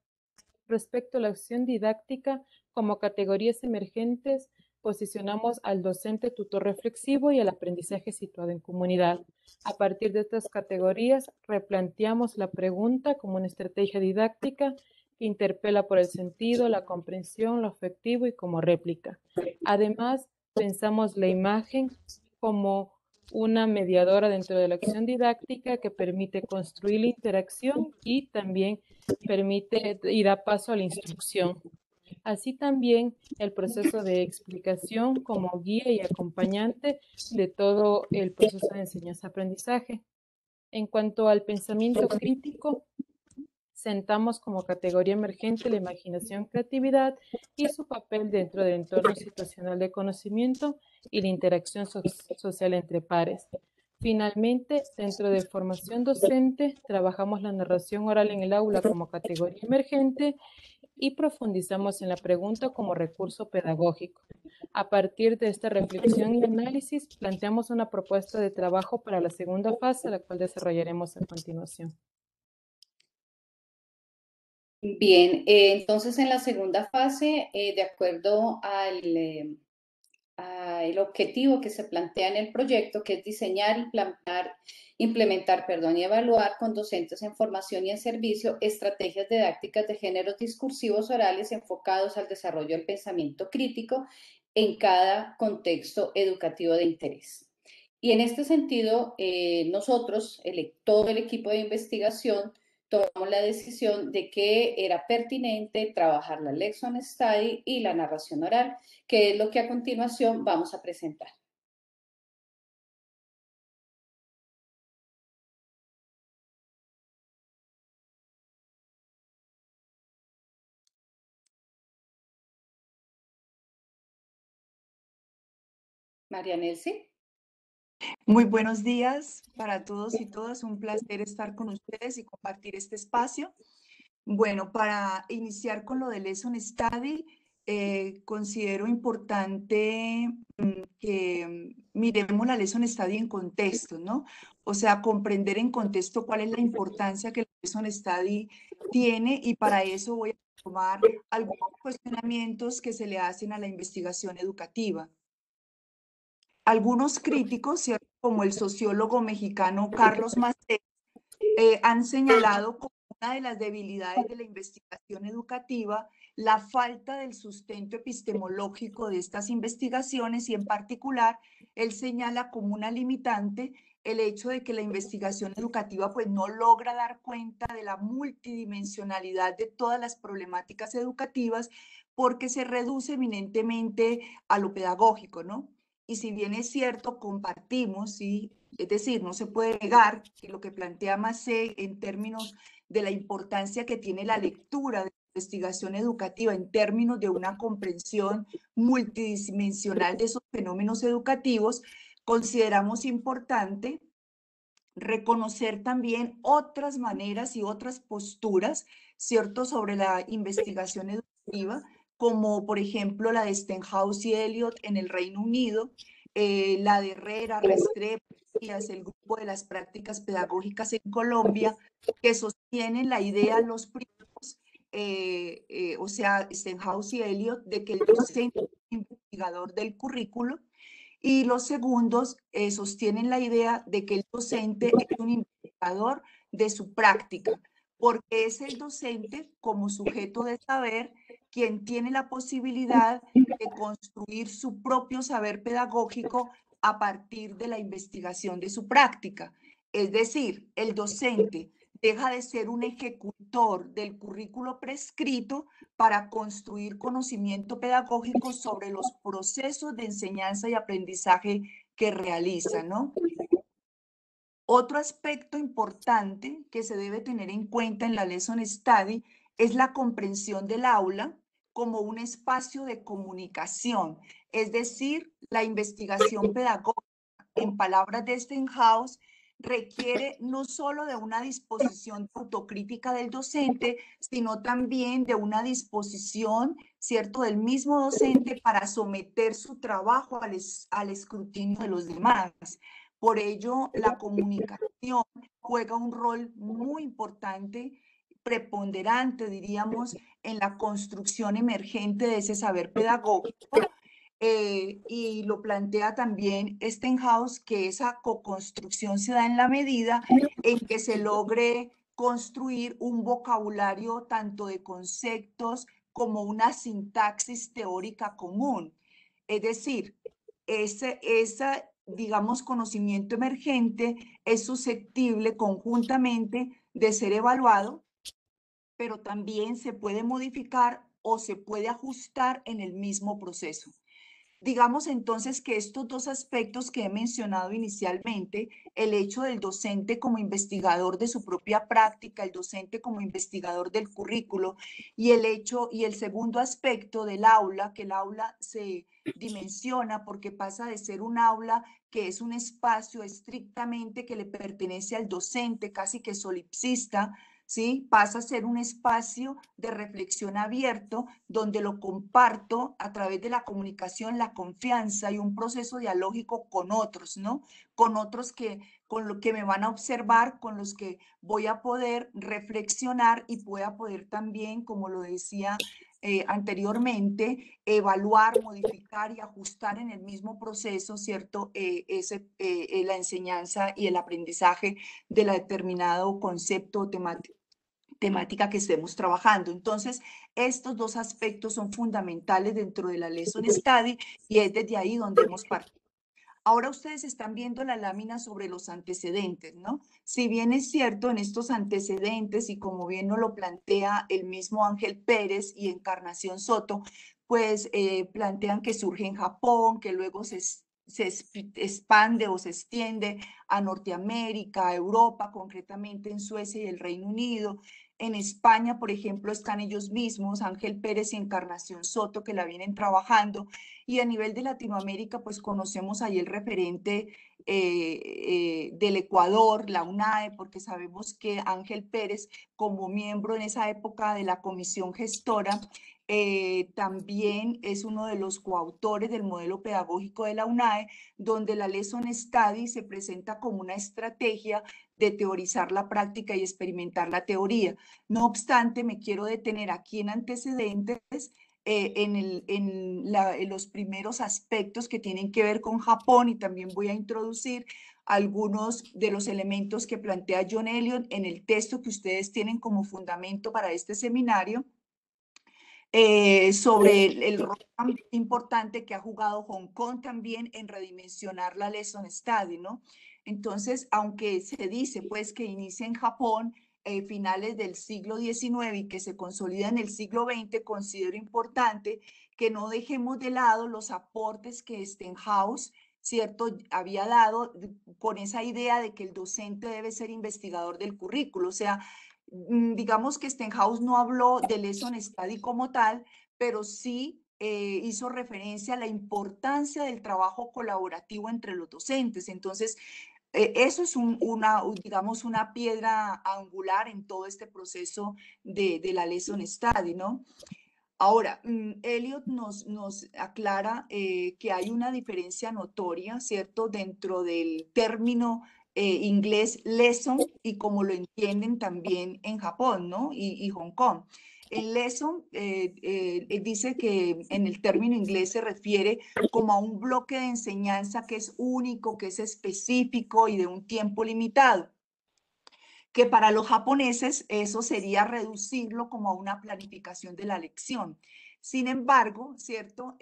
Respecto a la acción didáctica, como categorías emergentes, posicionamos al docente tutor reflexivo y al aprendizaje situado en comunidad. A partir de estas categorías, replanteamos la pregunta como una estrategia didáctica que interpela por el sentido, la comprensión, lo afectivo y como réplica. Además, pensamos la imagen como una mediadora dentro de la acción didáctica que permite construir la interacción y también permite y da paso a la instrucción. Así también el proceso de explicación como guía y acompañante de todo el proceso de enseñanza-aprendizaje. En cuanto al pensamiento crítico, sentamos como categoría emergente la imaginación, creatividad y su papel dentro del entorno situacional de conocimiento y la interacción social entre pares. Finalmente, dentro de formación docente, trabajamos la narración oral en el aula como categoría emergente y profundizamos en la pregunta como recurso pedagógico. A partir de esta reflexión y análisis, planteamos una propuesta de trabajo para la segunda fase, la cual desarrollaremos a continuación. Bien, entonces en la segunda fase, de acuerdo al el objetivo que se plantea en el proyecto, que es diseñar, implementar, perdón, y evaluar con docentes en formación y en servicio estrategias didácticas de géneros discursivos orales enfocados al desarrollo del pensamiento crítico en cada contexto educativo de interés. Y en este sentido, nosotros, todo el equipo de investigación, tomamos la decisión de que era pertinente trabajar la Lexon Study y la narración oral, que es lo que a continuación vamos a presentar. María Nelsi. Muy buenos días para todos y todas. Un placer estar con ustedes y compartir este espacio. Bueno, para iniciar con lo del Lesson Study, considero importante que miremos la Lesson Study en contexto, ¿no? O sea, comprender en contexto cuál es la importancia que la Lesson Study tiene, y para eso voy a tomar algunos cuestionamientos que se le hacen a la investigación educativa. Algunos críticos, ¿cierto?, como el sociólogo mexicano Carlos Macé, han señalado como una de las debilidades de la investigación educativa la falta del sustento epistemológico de estas investigaciones, y en particular él señala como una limitante el hecho de que la investigación educativa pues no logra dar cuenta de la multidimensionalidad de todas las problemáticas educativas, porque se reduce eminentemente a lo pedagógico, ¿no? Y si bien es cierto, compartimos, ¿sí? Es decir, no se puede negar que lo que plantea Macé en términos de la importancia que tiene la lectura de la investigación educativa en términos de una comprensión multidimensional de esos fenómenos educativos, consideramos importante reconocer también otras maneras y otras posturas, ¿cierto?, sobre la investigación educativa, como por ejemplo la de Stenhouse y Elliott en el Reino Unido, la de Herrera, Restrepo, el grupo de las prácticas pedagógicas en Colombia, que sostienen la idea, los primeros, o sea, Stenhouse y Elliott, de que el docente es un investigador del currículo, y los segundos sostienen la idea de que el docente es un investigador de su práctica, porque es el docente como sujeto de saber quien tiene la posibilidad de construir su propio saber pedagógico a partir de la investigación de su práctica. Es decir, el docente deja de ser un ejecutor del currículo prescrito para construir conocimiento pedagógico sobre los procesos de enseñanza y aprendizaje que realiza, ¿no? Otro aspecto importante que se debe tener en cuenta en la Lesson Study es la comprensión del aula como un espacio de comunicación, es decir, la investigación pedagógica, en palabras de Stenhouse, requiere no solo de una disposición autocrítica del docente, sino también de una disposición, ¿cierto?, del mismo docente para someter su trabajo al escrutinio de los demás. Por ello, la comunicación juega un rol muy importante, preponderante, diríamos, en la construcción emergente de ese saber pedagógico. Y lo plantea también Stenhouse, que esa co-construcción se da en la medida en que se logre construir un vocabulario tanto de conceptos como una sintaxis teórica común. Es decir, esa, digamos, conocimiento emergente es susceptible conjuntamente de ser evaluado, pero también se puede modificar o se puede ajustar en el mismo proceso. Digamos entonces que estos dos aspectos que he mencionado inicialmente, el hecho del docente como investigador de su propia práctica, el docente como investigador del currículo, y el segundo aspecto del aula, que el aula se dimensiona porque pasa de ser un aula que es un espacio estrictamente que le pertenece al docente, casi que solipsista, ¿sí? Pasa a ser un espacio de reflexión abierto donde lo comparto a través de la comunicación, la confianza y un proceso dialógico con otros, ¿no? Con otros con lo que me van a observar, con los que voy a poder reflexionar y voy a poder también, como lo decía anteriormente, evaluar, modificar y ajustar en el mismo proceso, ¿cierto? La enseñanza y el aprendizaje de la determinado concepto o temática que estemos trabajando. Entonces, estos dos aspectos son fundamentales dentro de la Lesson Study y es desde ahí donde hemos partido. Ahora ustedes están viendo la lámina sobre los antecedentes, ¿no? Si bien es cierto, en estos antecedentes, y como bien nos lo plantea el mismo Ángel Pérez y Encarnación Soto, pues plantean que surge en Japón, que luego se expande o se extiende a Norteamérica, a Europa, concretamente en Suecia y el Reino Unido. En España, por ejemplo, están ellos mismos, Ángel Pérez y Encarnación Soto, que la vienen trabajando. Y a nivel de Latinoamérica, pues conocemos ahí el referente del Ecuador, la UNAE, porque sabemos que Ángel Pérez, como miembro en esa época de la comisión gestora, también es uno de los coautores del modelo pedagógico de la UNAE, donde la Lesson Study se presenta como una estrategia de teorizar la práctica y experimentar la teoría. No obstante, me quiero detener aquí en antecedentes, en los primeros aspectos que tienen que ver con Japón, y también voy a introducir algunos de los elementos que plantea John Elliott en el texto que ustedes tienen como fundamento para este seminario, sobre el rol importante que ha jugado Hong Kong también en redimensionar la Lesson Study, ¿no? Entonces, aunque se dice pues que inicia en Japón, finales del siglo XIX y que se consolida en el siglo XX, considero importante que no dejemos de lado los aportes que Stenhouse, ¿cierto?, había dado con esa idea de que el docente debe ser investigador del currículo. O sea, digamos que Stenhouse no habló de Lesson Study como tal, pero sí hizo referencia a la importancia del trabajo colaborativo entre los docentes. Entonces, eso es digamos, una piedra angular en todo este proceso de la Lesson Study, ¿no? Ahora, Elliott nos aclara que hay una diferencia notoria, ¿cierto?, dentro del término inglés lesson y como lo entienden también en Japón, ¿no? Y Hong Kong. El lesson dice que en el término inglés se refiere como a un bloque de enseñanza que es único, que es específico y de un tiempo limitado, que para los japoneses eso sería reducirlo como a una planificación de la lección. Sin embargo, ¿cierto?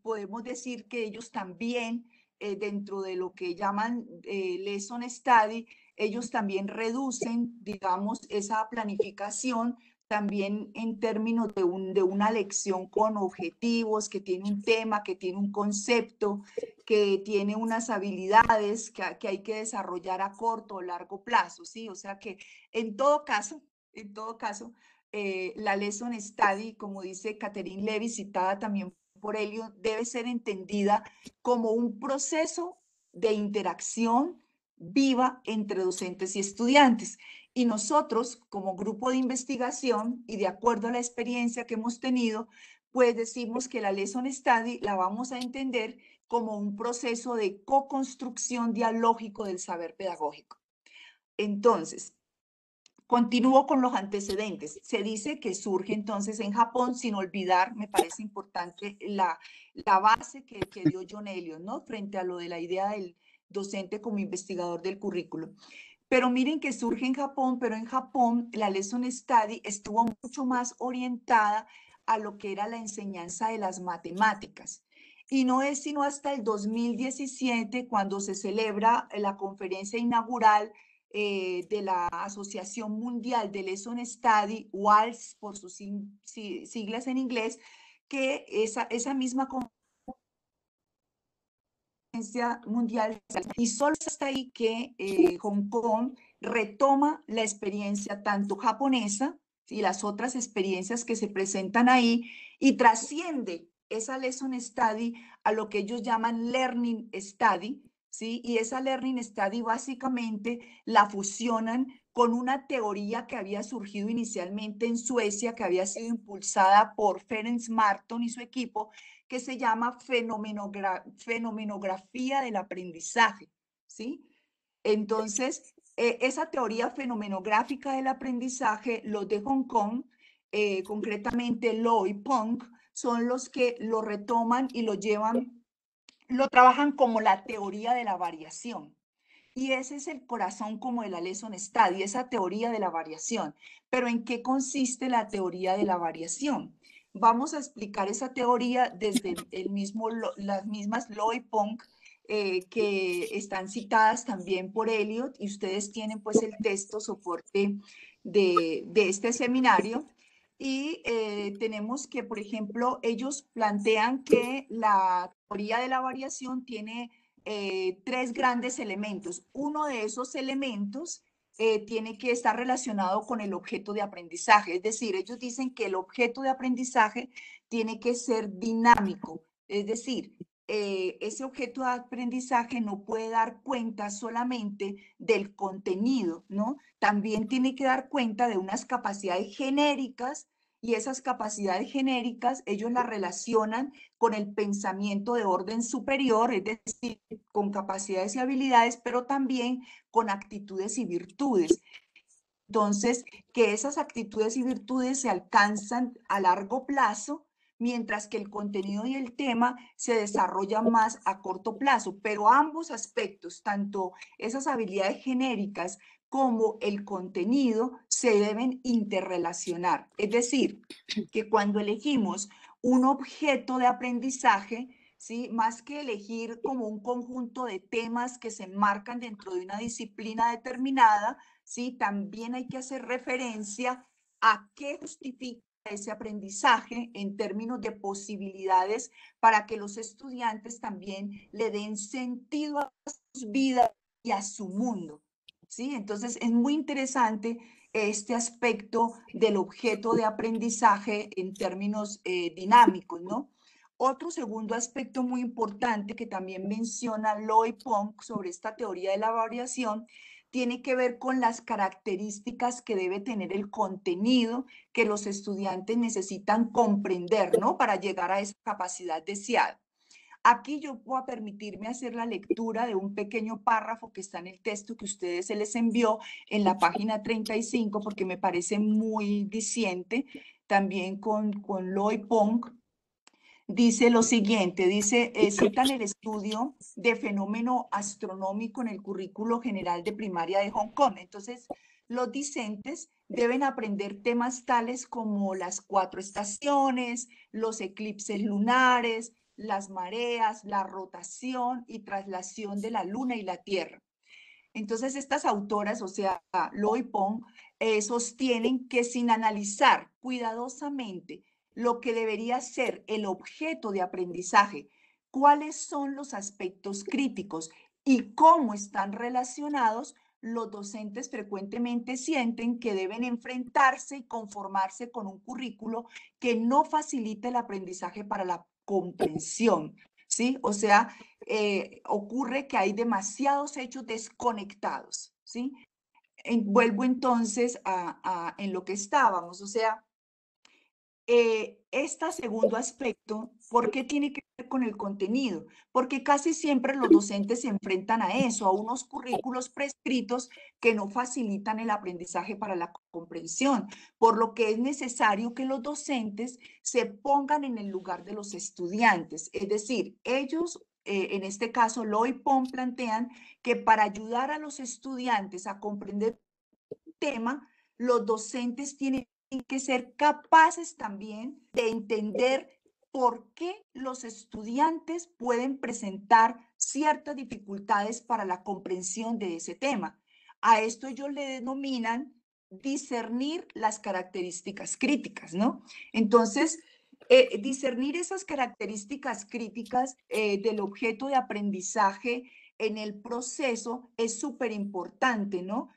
Podemos decir que ellos también, dentro de lo que llaman Lesson Study, ellos también reducen, digamos, esa planificación también en términos de una lección con objetivos, que tiene un tema, que tiene un concepto, que tiene unas habilidades que hay que desarrollar a corto o largo plazo, ¿sí? O sea que en todo caso, la Lesson Study, como dice Catherine Levy, citada también por Elliott, debe ser entendida como un proceso de interacción viva entre docentes y estudiantes. Y nosotros, como grupo de investigación y de acuerdo a la experiencia que hemos tenido, pues decimos que la Lesson Study la vamos a entender como un proceso de co-construcción dialógico del saber pedagógico. Entonces, continúo con los antecedentes. Se dice que surge entonces en Japón, sin olvidar, me parece importante la base que dio John Elliott, ¿no?, frente a lo de la idea del docente como investigador del currículo. Pero miren que surge en Japón, pero en Japón la Lesson Study estuvo mucho más orientada a lo que era la enseñanza de las matemáticas. Y no es sino hasta el 2017 cuando se celebra la conferencia inaugural de la Asociación Mundial de Lesson Study, WALS por sus siglas en inglés, que esa misma conferencia mundial, y solo es hasta ahí que Hong Kong retoma la experiencia tanto japonesa y las otras experiencias que se presentan ahí y trasciende esa Lesson Study a lo que ellos llaman Learning Study, ¿sí? Y esa Learning Study básicamente la fusionan con una teoría que había surgido inicialmente en Suecia, que había sido impulsada por Ferenc Marton y su equipo, que se llama fenomenografía del aprendizaje, ¿sí? Entonces, esa teoría fenomenográfica del aprendizaje, los de Hong Kong, concretamente Lo y Pong, son los que lo retoman y lo llevan, lo trabajan como la teoría de la variación. Y ese es el corazón como de la Lesson Study, esa teoría de la variación. Pero ¿en qué consiste la teoría de la variación? Vamos a explicar esa teoría desde las mismas Lo y Pong, que están citadas también por Eliot, y ustedes tienen pues el texto soporte de este seminario. Y tenemos que, por ejemplo, ellos plantean que la teoría de la variación tiene tres grandes elementos. Uno de esos elementos tiene que estar relacionado con el objeto de aprendizaje. Es decir, ellos dicen que el objeto de aprendizaje tiene que ser dinámico. Es decir, ese objeto de aprendizaje no puede dar cuenta solamente del contenido, ¿no? También tiene que dar cuenta de unas capacidades genéricas, y esas capacidades genéricas ellos las relacionan con el pensamiento de orden superior, es decir, con capacidades y habilidades, pero también con actitudes y virtudes. Entonces, que esas actitudes y virtudes se alcanzan a largo plazo, mientras que el contenido y el tema se desarrollan más a corto plazo, pero ambos aspectos, tanto esas habilidades genéricas como el contenido, se deben interrelacionar. Es decir, que cuando elegimos un objeto de aprendizaje, ¿sí? Más que elegir como un conjunto de temas que se enmarcan dentro de una disciplina determinada, ¿sí? También hay que hacer referencia a qué justifica ese aprendizaje en términos de posibilidades para que los estudiantes también le den sentido a sus vidas y a su mundo, ¿sí? Entonces es muy interesante este aspecto del objeto de aprendizaje en términos dinámicos, ¿no? Otro segundo aspecto muy importante que también menciona Lo y Pong sobre esta teoría de la variación tiene que ver con las características que debe tener el contenido que los estudiantes necesitan comprender, ¿no? Para llegar a esa capacidad deseada. Aquí yo voy a permitirme hacer la lectura de un pequeño párrafo que está en el texto que ustedes se les envió en la página 35, porque me parece muy diciente, también con Lo y Pong. Dice lo siguiente, dice, citan el estudio de fenómeno astronómico en el currículo general de primaria de Hong Kong. Entonces, los discentes deben aprender temas tales como las 4 estaciones, los eclipses lunares, las mareas, la rotación y traslación de la luna y la tierra. Entonces, estas autoras, o sea, Lo y Pong, sostienen que sin analizar cuidadosamente lo que debería ser el objeto de aprendizaje, cuáles son los aspectos críticos y cómo están relacionados, los docentes frecuentemente sienten que deben enfrentarse y conformarse con un currículo que no facilite el aprendizaje para la comprensión, ¿sí? O sea, ocurre que hay demasiados hechos desconectados, ¿sí? Vuelvo entonces en lo que estábamos, o sea, este segundo aspecto, ¿por qué tiene que ver con el contenido? Porque casi siempre los docentes se enfrentan a eso, a unos currículos prescritos que no facilitan el aprendizaje para la comprensión, por lo que es necesario que los docentes se pongan en el lugar de los estudiantes. Es decir, ellos, en este caso, Lo y Pong plantean que para ayudar a los estudiantes a comprender el tema, los docentes tienen que ser capaces también de entender por qué los estudiantes pueden presentar ciertas dificultades para la comprensión de ese tema. A esto ellos le denominan discernir las características críticas, ¿no? Entonces, discernir esas características críticas del objeto de aprendizaje en el proceso es súper importante, ¿no?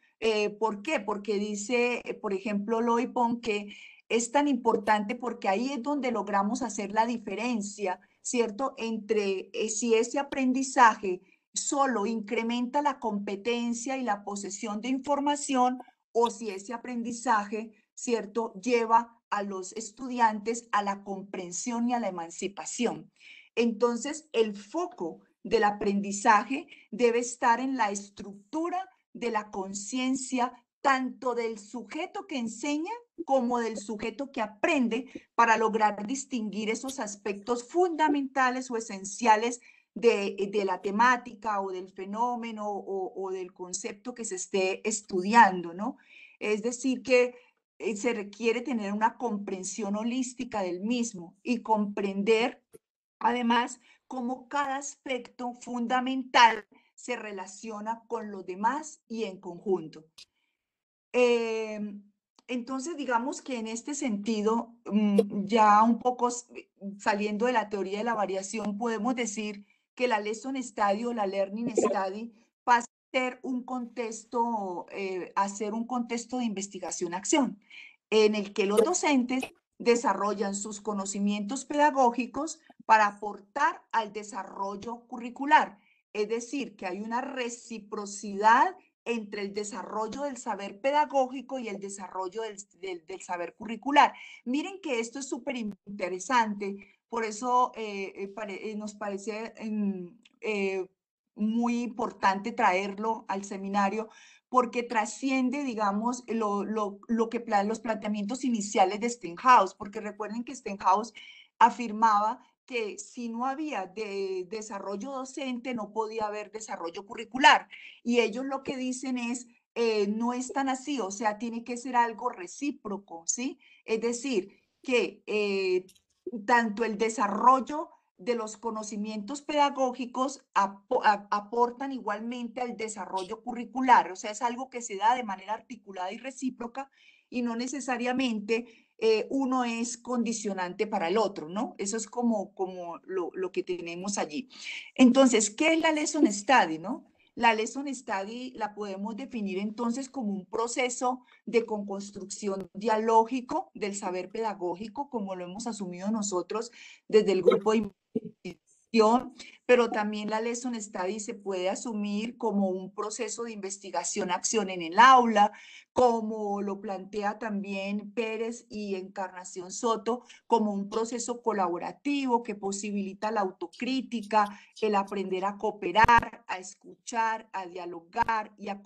¿Por qué? Porque dice, por ejemplo, Lo y Pong, que es tan importante porque ahí es donde logramos hacer la diferencia, ¿cierto? Entre si ese aprendizaje solo incrementa la competencia y la posesión de información o si ese aprendizaje, ¿cierto?, lleva a los estudiantes a la comprensión y a la emancipación. Entonces, el foco del aprendizaje debe estar en la estructura de la conciencia, tanto del sujeto que enseña como del sujeto que aprende, para lograr distinguir esos aspectos fundamentales o esenciales de la temática o del fenómeno o del concepto que se esté estudiando, ¿no? Es decir, que se requiere tener una comprensión holística del mismo y comprender, además, cómo cada aspecto fundamental se relaciona con los demás y en conjunto. Entonces, digamos que en este sentido, ya un poco saliendo de la teoría de la variación, podemos decir que la lesson study o la learning study pasa a ser un contexto, de investigación-acción, en el que los docentes desarrollan sus conocimientos pedagógicos para aportar al desarrollo curricular. Es decir, que hay una reciprocidad entre el desarrollo del saber pedagógico y el desarrollo del saber curricular. Miren que esto es súper interesante, por eso nos parece muy importante traerlo al seminario, porque trasciende, digamos, los planteamientos iniciales de Stenhouse, porque recuerden que Stenhouse afirmaba que si no había desarrollo docente, no podía haber desarrollo curricular. Y ellos lo que dicen es, no es tan así, o sea, tiene que ser algo recíproco, ¿sí? Es decir, que tanto el desarrollo de los conocimientos pedagógicos aportan igualmente al desarrollo curricular, o sea, es algo que se da de manera articulada y recíproca y no necesariamente uno es condicionante para el otro, ¿no? Eso es como lo que tenemos allí. Entonces, ¿qué es la lesson study, no? La lesson study la podemos definir entonces como un proceso de construcción dialógico del saber pedagógico, como lo hemos asumido nosotros desde el grupo de investigación, pero también la lesson study se puede asumir como un proceso de investigación-acción en el aula, como lo plantea también Pérez y Encarnación Soto, como un proceso colaborativo que posibilita la autocrítica, el aprender a cooperar, a escuchar, a dialogar y a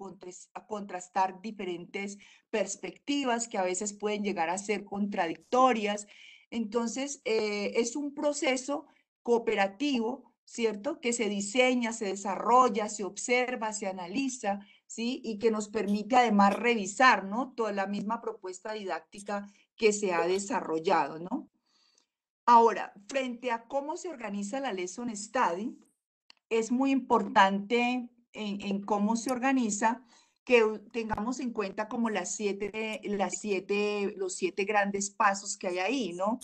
contrastar diferentes perspectivas que a veces pueden llegar a ser contradictorias. Entonces, es un proceso cooperativo, ¿cierto? Que se diseña, se desarrolla, se observa, se analiza, ¿sí? Y que nos permite además revisar, ¿no? Toda la misma propuesta didáctica que se ha desarrollado, ¿no? Ahora, frente a cómo se organiza la lesson study, es muy importante en cómo se organiza que tengamos en cuenta como los 7 grandes pasos que hay ahí, ¿no?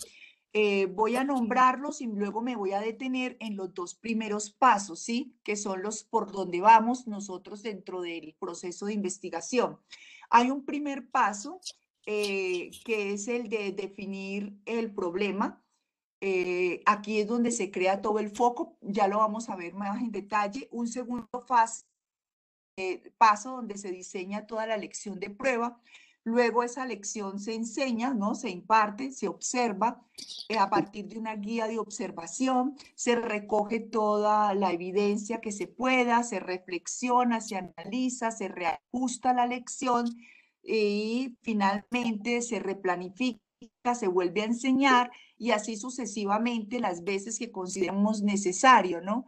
Voy a nombrarlos y luego me voy a detener en los 2 primeros pasos, ¿sí? Que son los por donde vamos nosotros dentro del proceso de investigación. Hay un primer paso que es el de definir el problema. Aquí es donde se crea todo el foco, ya lo vamos a ver más en detalle. Un segundo paso donde se diseña toda la lección de prueba. Luego esa lección se enseña, ¿no? Se imparte, se observa a partir de una guía de observación, se recoge toda la evidencia que se pueda, se reflexiona, se analiza, se reajusta la lección y finalmente se replanifica, se vuelve a enseñar y así sucesivamente las veces que consideremos necesario, ¿no?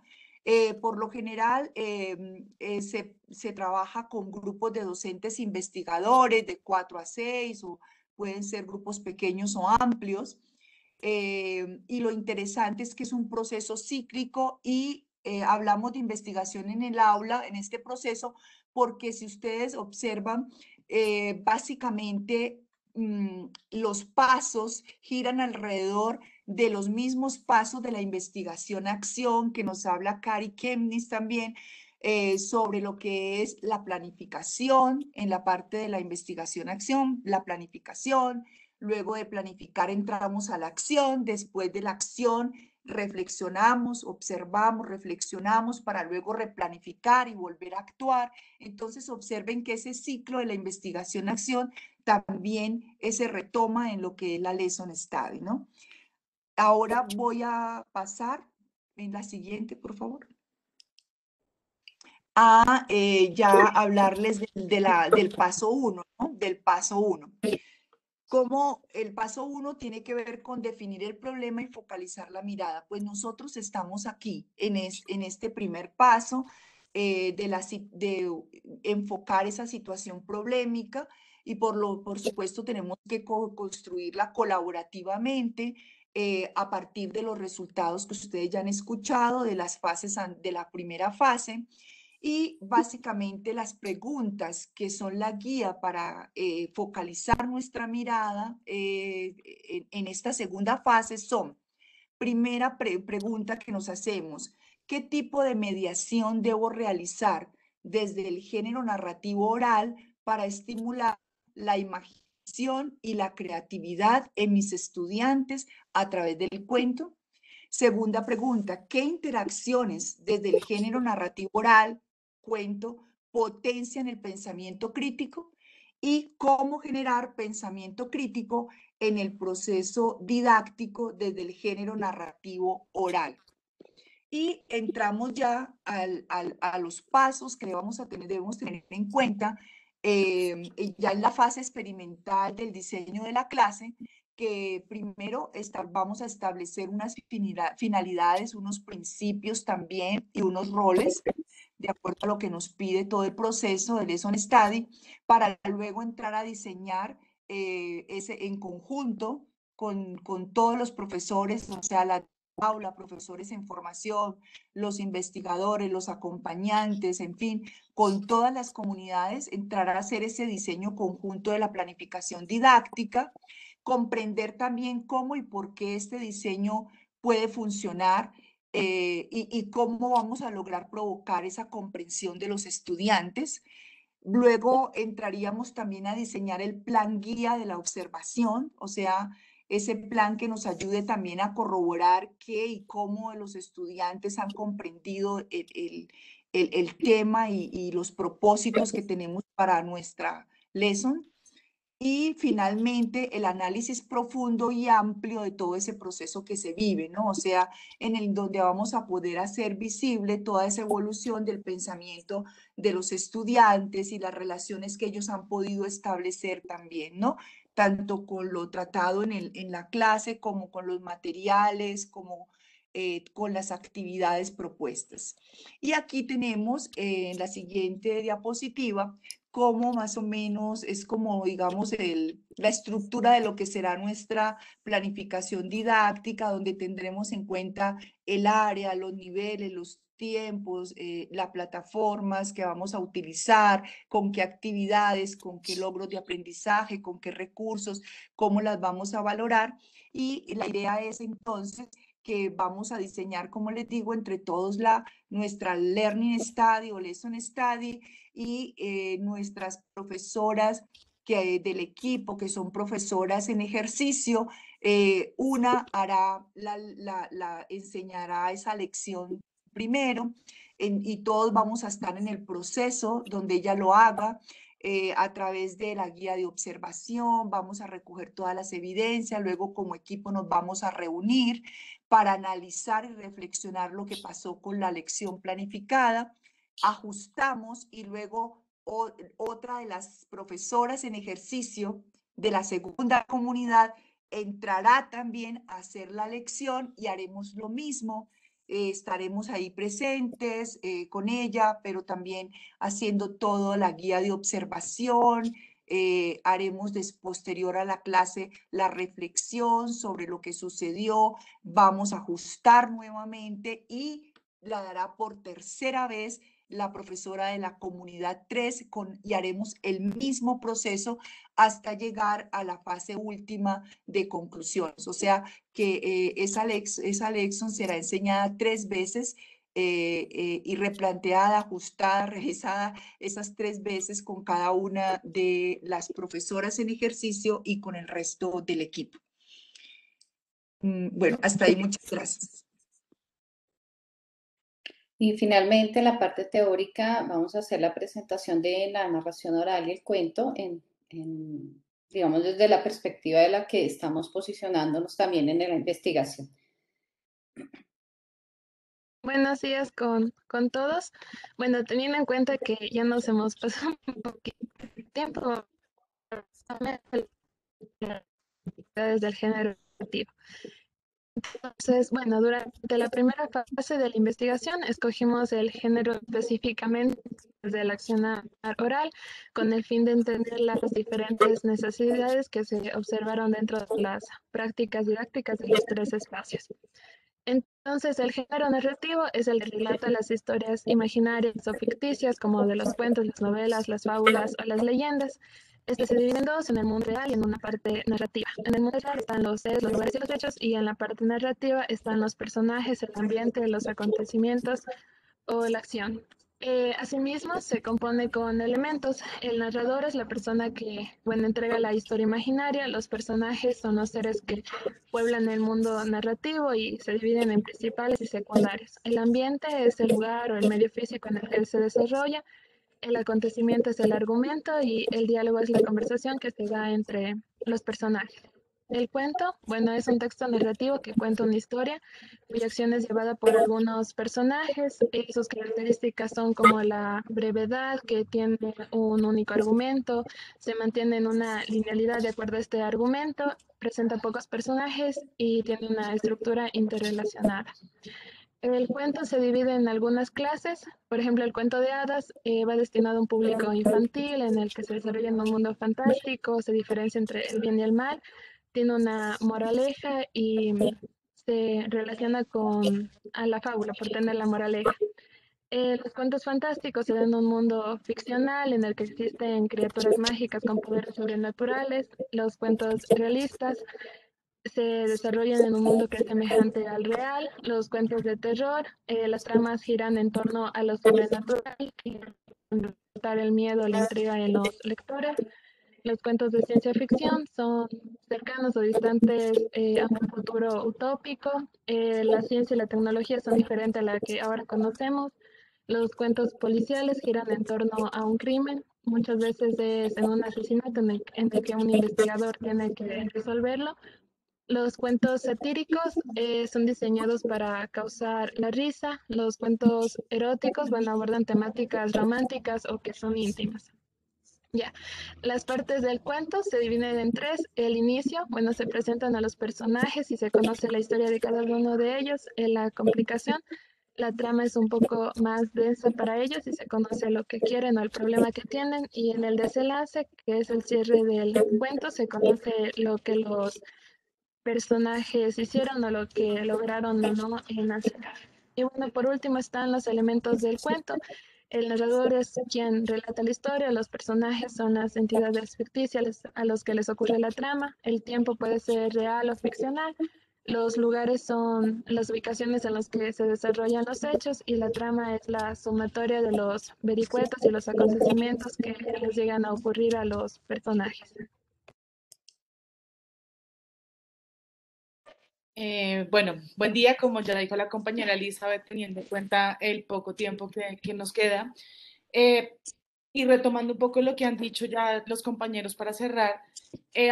Por lo general, se trabaja con grupos de docentes investigadores de 4 a 6 o pueden ser grupos pequeños o amplios. Y lo interesante es que es un proceso cíclico y hablamos de investigación en el aula, en este proceso, porque si ustedes observan, básicamente los pasos giran alrededor de los mismos pasos de la investigación-acción que nos habla Kari Kemnis también, sobre lo que es la planificación en la parte de la investigación-acción, la planificación, luego de planificar entramos a la acción, después de la acción reflexionamos, observamos, reflexionamos para luego replanificar y volver a actuar. Entonces observen que ese ciclo de la investigación-acción también se retoma en lo que es la lesson study, ¿no? Ahora voy a pasar en la siguiente, por favor, a ya hablarles del paso 1, ¿no? Del paso 1. Como el paso 1 tiene que ver con definir el problema y focalizar la mirada. Pues nosotros estamos aquí en este primer paso de enfocar esa situación problemática y por supuesto tenemos que construirla colaborativamente a partir de los resultados que ustedes ya han escuchado de las fases, de la primera fase. Y básicamente las preguntas que son la guía para focalizar nuestra mirada en esta segunda fase son, primera pregunta que nos hacemos, ¿qué tipo de mediación debo realizar desde el género narrativo oral para estimular la imaginación y la creatividad en mis estudiantes a través del cuento? Segunda pregunta, ¿qué interacciones desde el género narrativo oral, cuento, potencian el pensamiento crítico? Y cómo generar pensamiento crítico en el proceso didáctico desde el género narrativo oral. Y entramos ya a los pasos que debemos tener en cuenta ya en la fase experimental del diseño de la clase, que primero vamos a establecer unas finalidades, unos principios también y unos roles, de acuerdo a lo que nos pide todo el proceso de Lesson Study, para luego entrar a diseñar en conjunto con todos los profesores, o sea, la aula, profesores en formación, los investigadores, los acompañantes, en fin, con todas las comunidades, entrar a hacer ese diseño conjunto de la planificación didáctica, comprender también cómo y por qué este diseño puede funcionar y cómo vamos a lograr provocar esa comprensión de los estudiantes. Luego entraríamos también a diseñar el plan guía de la observación, o sea, ese plan que nos ayude también a corroborar qué y cómo los estudiantes han comprendido el tema y los propósitos que tenemos para nuestra lesson. Y finalmente, el análisis profundo y amplio de todo ese proceso que se vive, ¿no? O sea, donde vamos a poder hacer visible toda esa evolución del pensamiento de los estudiantes y las relaciones que ellos han podido establecer también, ¿no? Tanto con lo tratado en la clase, como con los materiales, como con las actividades propuestas. Y aquí tenemos en la siguiente diapositiva cómo más o menos es como, digamos, la estructura de lo que será nuestra planificación didáctica, donde tendremos en cuenta el área, los niveles, los tiempos, las plataformas que vamos a utilizar, con qué actividades, con qué logros de aprendizaje, con qué recursos, cómo las vamos a valorar. Y la idea es entonces que vamos a diseñar, como les digo, entre todos nuestra Learning Study o Lesson Study y nuestras profesoras del equipo, que son profesoras en ejercicio, una enseñará esa lección primero y todos vamos a estar en el proceso donde ella lo haga. A través de la guía de observación, vamos a recoger todas las evidencias, luego como equipo nos vamos a reunir para analizar y reflexionar lo que pasó con la lección planificada, ajustamos y luego otra de las profesoras en ejercicio de la segunda comunidad entrará también a hacer la lección y haremos lo mismo. Estaremos ahí presentes con ella, pero también haciendo toda la guía de observación. Haremos posterior a la clase la reflexión sobre lo que sucedió. Vamos a ajustar nuevamente y la dará por tercera vez la profesora de la comunidad 3 y haremos el mismo proceso hasta llegar a la fase última de conclusiones. O sea que esa lección será enseñada 3 veces y replanteada, ajustada, revisada esas 3 veces con cada una de las profesoras en ejercicio y con el resto del equipo. Bueno, hasta ahí, muchas gracias. Y finalmente, en la parte teórica, vamos a hacer la presentación de la narración oral y el cuento digamos, desde la perspectiva de la que estamos posicionándonos también en la investigación. Buenos días con todos. Bueno, teniendo en cuenta que ya nos hemos pasado un poquito de tiempo, desde el género narrativo. Entonces, bueno, durante la primera fase de la investigación escogimos el género específicamente desde la acción oral con el fin de entender las diferentes necesidades que se observaron dentro de las prácticas didácticas de los tres espacios. Entonces, el género narrativo es el que relata las historias imaginarias o ficticias, como de los cuentos, las novelas, las fábulas o las leyendas. Este se divide en dos, en el mundo real y en una parte narrativa. En el mundo real están los seres, los lugares y los hechos, y en la parte narrativa están los personajes, el ambiente, los acontecimientos o la acción. Asimismo, se compone con elementos. El narrador es la persona que, bueno, entrega la historia imaginaria. Los personajes son los seres que pueblan el mundo narrativo y se dividen en principales y secundarios. El ambiente es el lugar o el medio físico en el que se desarrolla. El acontecimiento es el argumento y el diálogo es la conversación que se da entre los personajes. El cuento, bueno, es un texto narrativo que cuenta una historia cuya acción es llevada por algunos personajes. Sus características son como la brevedad, que tiene un único argumento, se mantiene en una linealidad de acuerdo a este argumento, presenta pocos personajes y tiene una estructura interrelacionada. El cuento se divide en algunas clases. Por ejemplo, el cuento de hadas va destinado a un público infantil en el que se desarrolla en un mundo fantástico, se diferencia entre el bien y el mal, tiene una moraleja y se relaciona con a la fábula por tener la moraleja. Los cuentos fantásticos se dan en un mundo ficcional en el que existen criaturas mágicas con poderes sobrenaturales. Los cuentos realistas se desarrollan en un mundo que es semejante al real. Los cuentos de terror, las tramas giran en torno a lo sobrenatural, y despertar el miedo, la intriga en los lectores. Los cuentos de ciencia ficción son cercanos o distantes a un futuro utópico. La ciencia y la tecnología son diferentes a la que ahora conocemos. Los cuentos policiales giran en torno a un crimen. Muchas veces es en un asesinato en el que un investigador tiene que resolverlo. Los cuentos satíricos son diseñados para causar la risa. Los cuentos eróticos, bueno, abordan temáticas románticas o que son íntimas. Ya, las partes del cuento se dividen en tres. El inicio, bueno, se presentan a los personajes y se conoce la historia de cada uno de ellos. En la complicación, la trama es un poco más densa para ellos y se conoce lo que quieren o el problema que tienen. Y en el desenlace, que es el cierre del cuento, se conoce lo que los personajes hicieron o lo que lograron o no en hacer. Y bueno, por último están los elementos del cuento. El narrador es quien relata la historia, los personajes son las entidades ficticias a los que les ocurre la trama, el tiempo puede ser real o ficcional, los lugares son las ubicaciones en las que se desarrollan los hechos y la trama es la sumatoria de los vericuetos y los acontecimientos que les llegan a ocurrir a los personajes. Bueno, buen día, como ya dijo la compañera Elizabeth, teniendo en cuenta el poco tiempo que nos queda. Y retomando un poco lo que han dicho ya los compañeros para cerrar,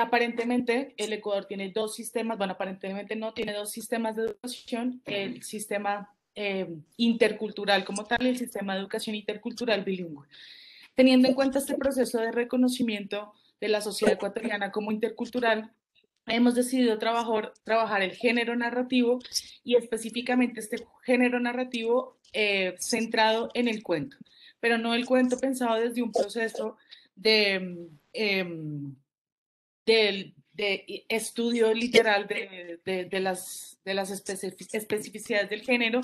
aparentemente el Ecuador tiene dos sistemas, bueno, aparentemente no, tiene dos sistemas de educación, el sistema intercultural como tal y el sistema de educación intercultural bilingüe. Teniendo en cuenta este proceso de reconocimiento de la sociedad ecuatoriana como intercultural, hemos decidido trabajar el género narrativo y específicamente este género narrativo centrado en el cuento, pero no el cuento pensado desde un proceso de estudio literal de las especificidades del género,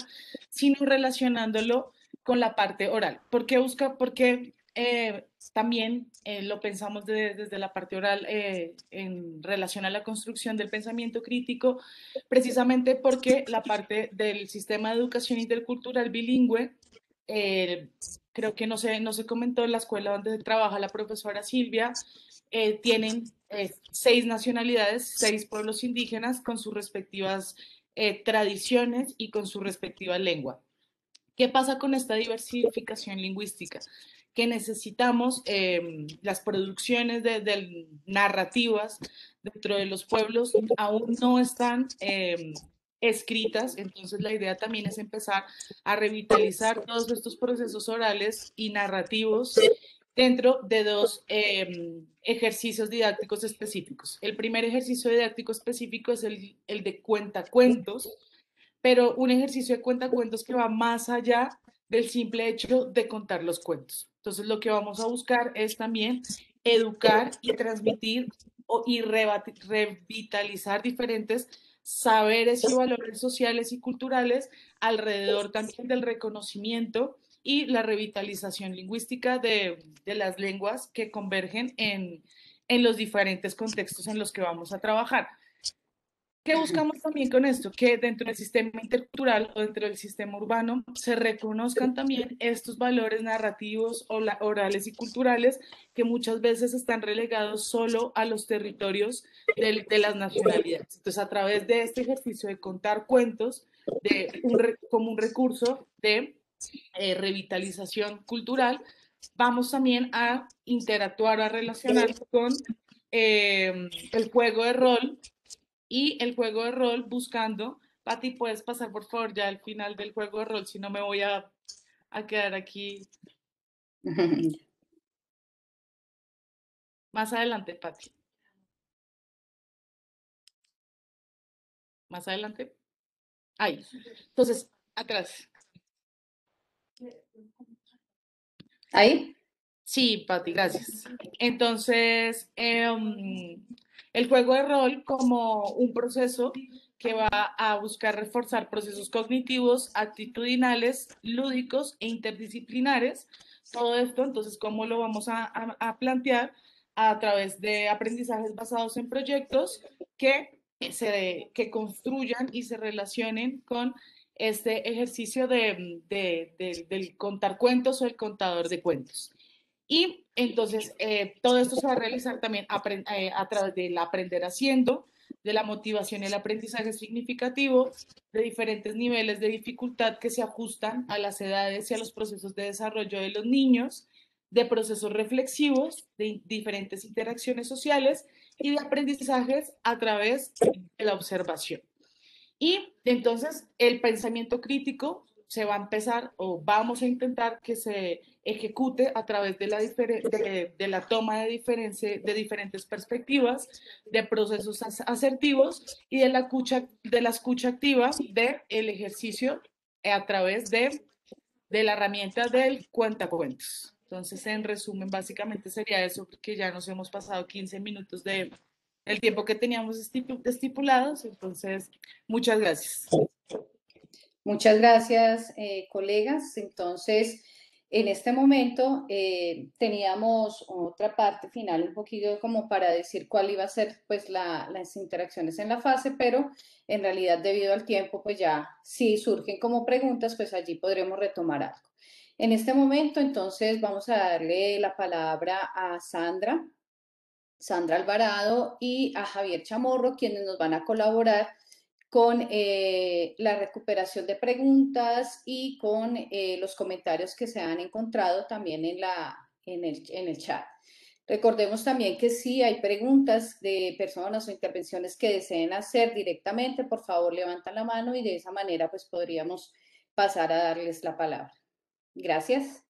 sino relacionándolo con la parte oral. ¿Por qué también lo pensamos desde la parte oral en relación a la construcción del pensamiento crítico? Precisamente porque la parte del sistema de educación intercultural bilingüe, creo que no se comentó en la escuela donde trabaja la profesora Silvia, tienen 6 nacionalidades, 6 pueblos indígenas con sus respectivas tradiciones y con su respectiva lengua. ¿Qué pasa con esta diversificación lingüística? Que necesitamos las producciones de narrativas dentro de los pueblos aún no están escritas, entonces la idea también es empezar a revitalizar todos estos procesos orales y narrativos dentro de dos ejercicios didácticos específicos. El primer ejercicio didáctico específico es el de cuentacuentos, pero un ejercicio de cuentacuentos que va más allá del simple hecho de contar los cuentos. Entonces, lo que vamos a buscar es también educar y transmitir y revitalizar diferentes saberes y valores sociales y culturales alrededor también del reconocimiento y la revitalización lingüística de las lenguas que convergen en los diferentes contextos en los que vamos a trabajar. ¿Qué buscamos también con esto? Que dentro del sistema intercultural o dentro del sistema urbano se reconozcan también estos valores narrativos, orales y culturales que muchas veces están relegados solo a los territorios de las nacionalidades. Entonces, a través de este ejercicio de contar cuentos como un recurso de revitalización cultural, vamos también a interactuar, a relacionar con el juego de rol y el juego de rol buscando, Pati, puedes pasar por favor ya al final del juego de rol, si no me voy a quedar aquí. Más adelante, Pati. Más adelante. Ahí. Entonces, atrás. ¿Ahí? Sí, Pati, gracias. Entonces, el juego de rol como un proceso que va a buscar reforzar procesos cognitivos, actitudinales, lúdicos e interdisciplinares. Todo esto, entonces, ¿cómo lo vamos a plantear? A través de aprendizajes basados en proyectos que construyan y se relacionen con este ejercicio del contar cuentos o el contador de cuentos. Y entonces todo esto se va a realizar también a través del aprender haciendo, de la motivación y el aprendizaje significativo, de diferentes niveles de dificultad que se ajustan a las edades y a los procesos de desarrollo de los niños, de procesos reflexivos, de diferentes interacciones sociales y de aprendizajes a través de la observación. Y entonces el pensamiento crítico se va a empezar o vamos a intentar que se ejecute a través de la toma de diferentes perspectivas, de procesos asertivos y de la escucha activa del ejercicio a través de la herramienta del cuentacuentos. Entonces, en resumen, básicamente sería eso, porque ya nos hemos pasado 15 minutos del tiempo que teníamos estipulados. Entonces, muchas gracias. Muchas gracias, colegas. Entonces, en este momento teníamos otra parte final un poquito como para decir cuál iba a ser pues las interacciones en la fase, pero en realidad debido al tiempo pues ya si surgen como preguntas pues allí podremos retomar algo. En este momento entonces vamos a darle la palabra a Sandra Alvarado y a Javier Chamorro, quienes nos van a colaborar con la recuperación de preguntas y con los comentarios que se han encontrado también en el chat. Recordemos también que si hay preguntas de personas o intervenciones que deseen hacer directamente, por favor levantan la mano y de esa manera pues podríamos pasar a darles la palabra. Gracias.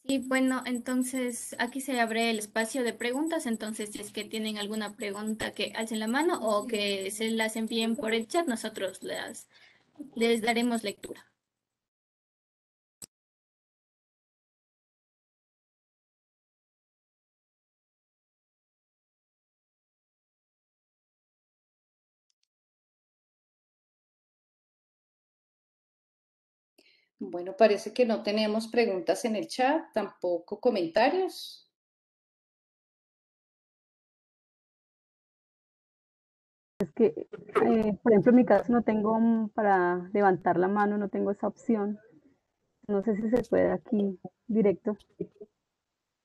Sí, bueno, entonces aquí se abre el espacio de preguntas, entonces si es que tienen alguna pregunta que alcen la mano o que se las envíen por el chat, nosotros les daremos lectura. Bueno, parece que no tenemos preguntas en el chat, tampoco comentarios. Es que, por ejemplo, en mi caso no tengo para levantar la mano, no tengo esa opción. No sé si se puede aquí directo.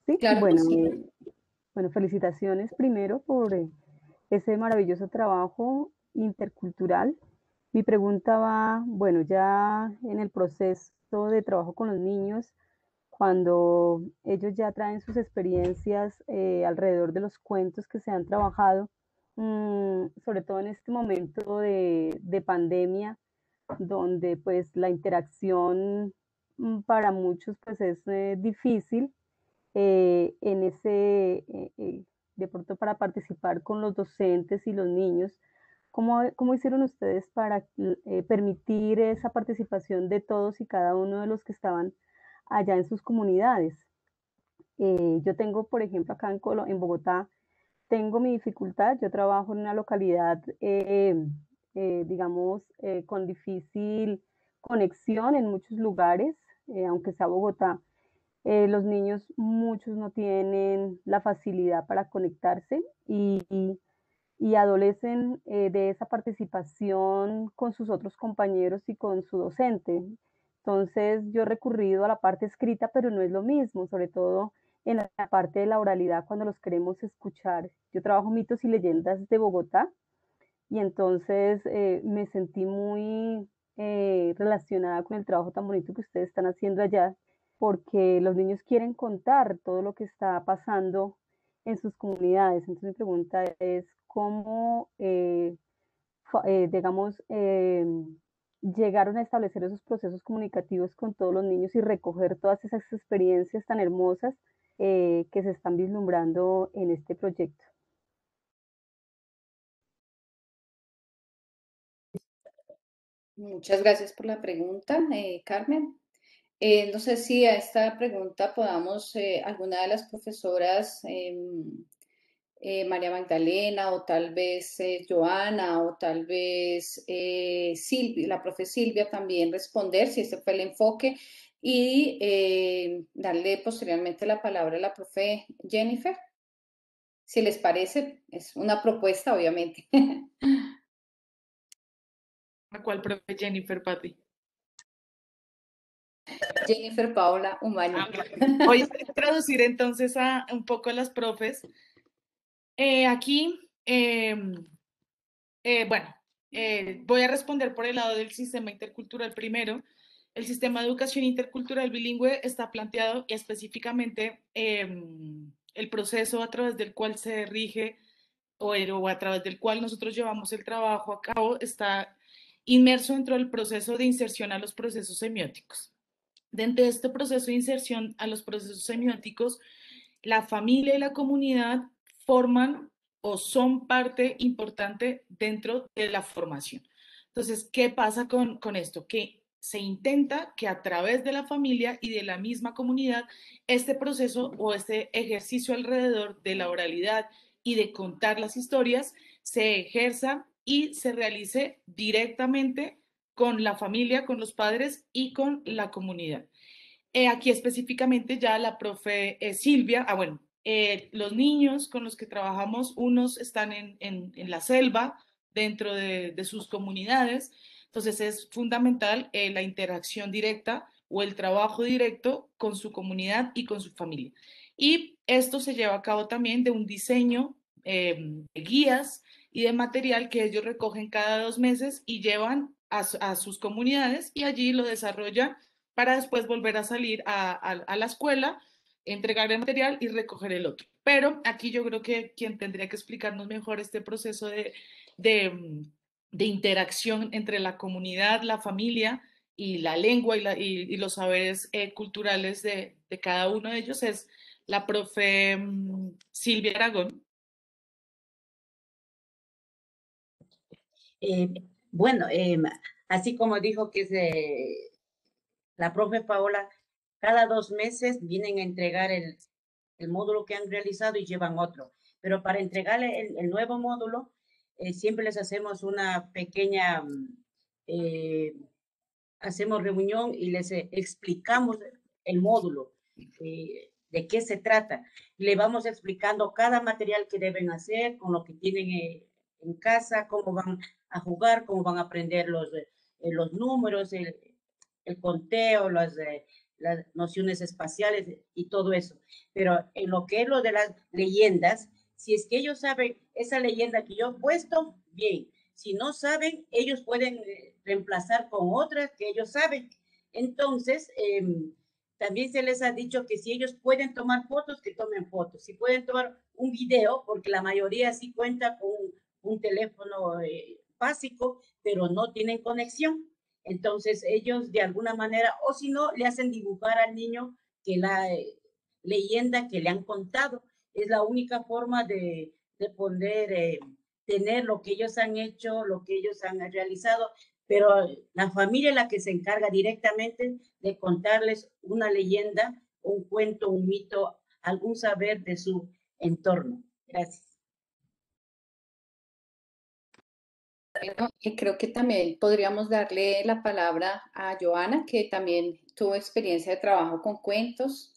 Sí, Claro que sí. bueno, felicitaciones primero por ese maravilloso trabajo intercultural. Mi pregunta va, bueno, ya en el proceso de trabajo con los niños, cuando ellos ya traen sus experiencias alrededor de los cuentos que se han trabajado, sobre todo en este momento de pandemia, donde pues la interacción para muchos pues es difícil en de pronto para participar con los docentes y los niños. ¿Cómo hicieron ustedes para permitir esa participación de todos y cada uno de los que estaban allá en sus comunidades? Yo tengo, por ejemplo, acá en Bogotá, tengo mi dificultad. Yo trabajo en una localidad, digamos, con difícil conexión en muchos lugares, aunque sea Bogotá. Los niños, muchos no tienen la facilidad para conectarse y adolecen de esa participación con sus otros compañeros y con su docente. Entonces, yo he recurrido a la parte escrita, pero no es lo mismo, sobre todo en la parte de la oralidad cuando los queremos escuchar. Yo trabajo mitos y leyendas de Bogotá y entonces me sentí muy relacionada con el trabajo tan bonito que ustedes están haciendo allá, porque los niños quieren contar todo lo que está pasando en sus comunidades. Entonces mi pregunta es cómo, digamos, llegaron a establecer esos procesos comunicativos con todos los niños y recoger todas esas experiencias tan hermosas que se están vislumbrando en este proyecto. Muchas gracias por la pregunta, Carmen. No sé si a esta pregunta podamos, alguna de las profesoras, María Magdalena o tal vez Joana o tal vez Silvia, la profe Silvia también responder si ese fue el enfoque y darle posteriormente la palabra a la profe Jennifer. Si les parece, es una propuesta, obviamente. ¿A cuál profe Jennifer, Pati? Jennifer Paola Umaña. Voy a traducir entonces a un poco a las profes. Aquí, bueno, voy a responder por el lado del sistema intercultural primero. El sistema de educación intercultural bilingüe está planteado y específicamente el proceso a través del cual se rige o a través del cual nosotros llevamos el trabajo a cabo está inmerso dentro del proceso de inserción a los procesos semióticos. Dentro de este proceso de inserción a los procesos semióticos, la familia y la comunidad forman o son parte importante dentro de la formación. Entonces, ¿qué pasa con esto? Que se intenta que a través de la familia y de la misma comunidad, este proceso o este ejercicio alrededor de la oralidad y de contar las historias se ejerza y se realice directamente con la familia, con los padres y con la comunidad. Aquí específicamente ya la profe Silvia, los niños con los que trabajamos, unos están en la selva, dentro de sus comunidades, entonces es fundamental la interacción directa o el trabajo directo con su comunidad y con su familia. Y esto se lleva a cabo también de un diseño de guías y de material que ellos recogen cada 2 meses y llevan a sus comunidades y allí lo desarrollan para después volver a salir a la escuela, entregar el material y recoger el otro. Pero aquí yo creo que quien tendría que explicarnos mejor este proceso de interacción entre la comunidad, la familia y la lengua y los saberes culturales de cada uno de ellos es la profe Silvia Aragón. Bueno, así como dijo que es la profe Paola, cada 2 meses vienen a entregar el módulo que han realizado y llevan otro. Pero para entregarle el nuevo módulo, siempre les hacemos una pequeña, hacemos reunión y les explicamos el módulo, de qué se trata. Le vamos explicando cada material que deben hacer, con lo que tienen en casa, cómo van a jugar, cómo van a aprender los números, el conteo, las nociones espaciales y todo eso. Pero en lo que es lo de las leyendas, si es que ellos saben esa leyenda que yo he puesto, bien. Si no saben, ellos pueden reemplazar con otras que ellos saben. Entonces, también se les ha dicho que si ellos pueden tomar fotos, que tomen fotos. Si pueden tomar un video, porque la mayoría sí cuenta con un teléfono básico, pero no tienen conexión. Entonces ellos de alguna manera, o si no, le hacen dibujar al niño que la leyenda que le han contado. Es la única forma de poder tener lo que ellos han hecho, lo que ellos han realizado, pero la familia es la que se encarga directamente de contarles una leyenda, un cuento, un mito, algún saber de su entorno. Gracias. Y creo que también podríamos darle la palabra a Joana, que también tuvo experiencia de trabajo con cuentos.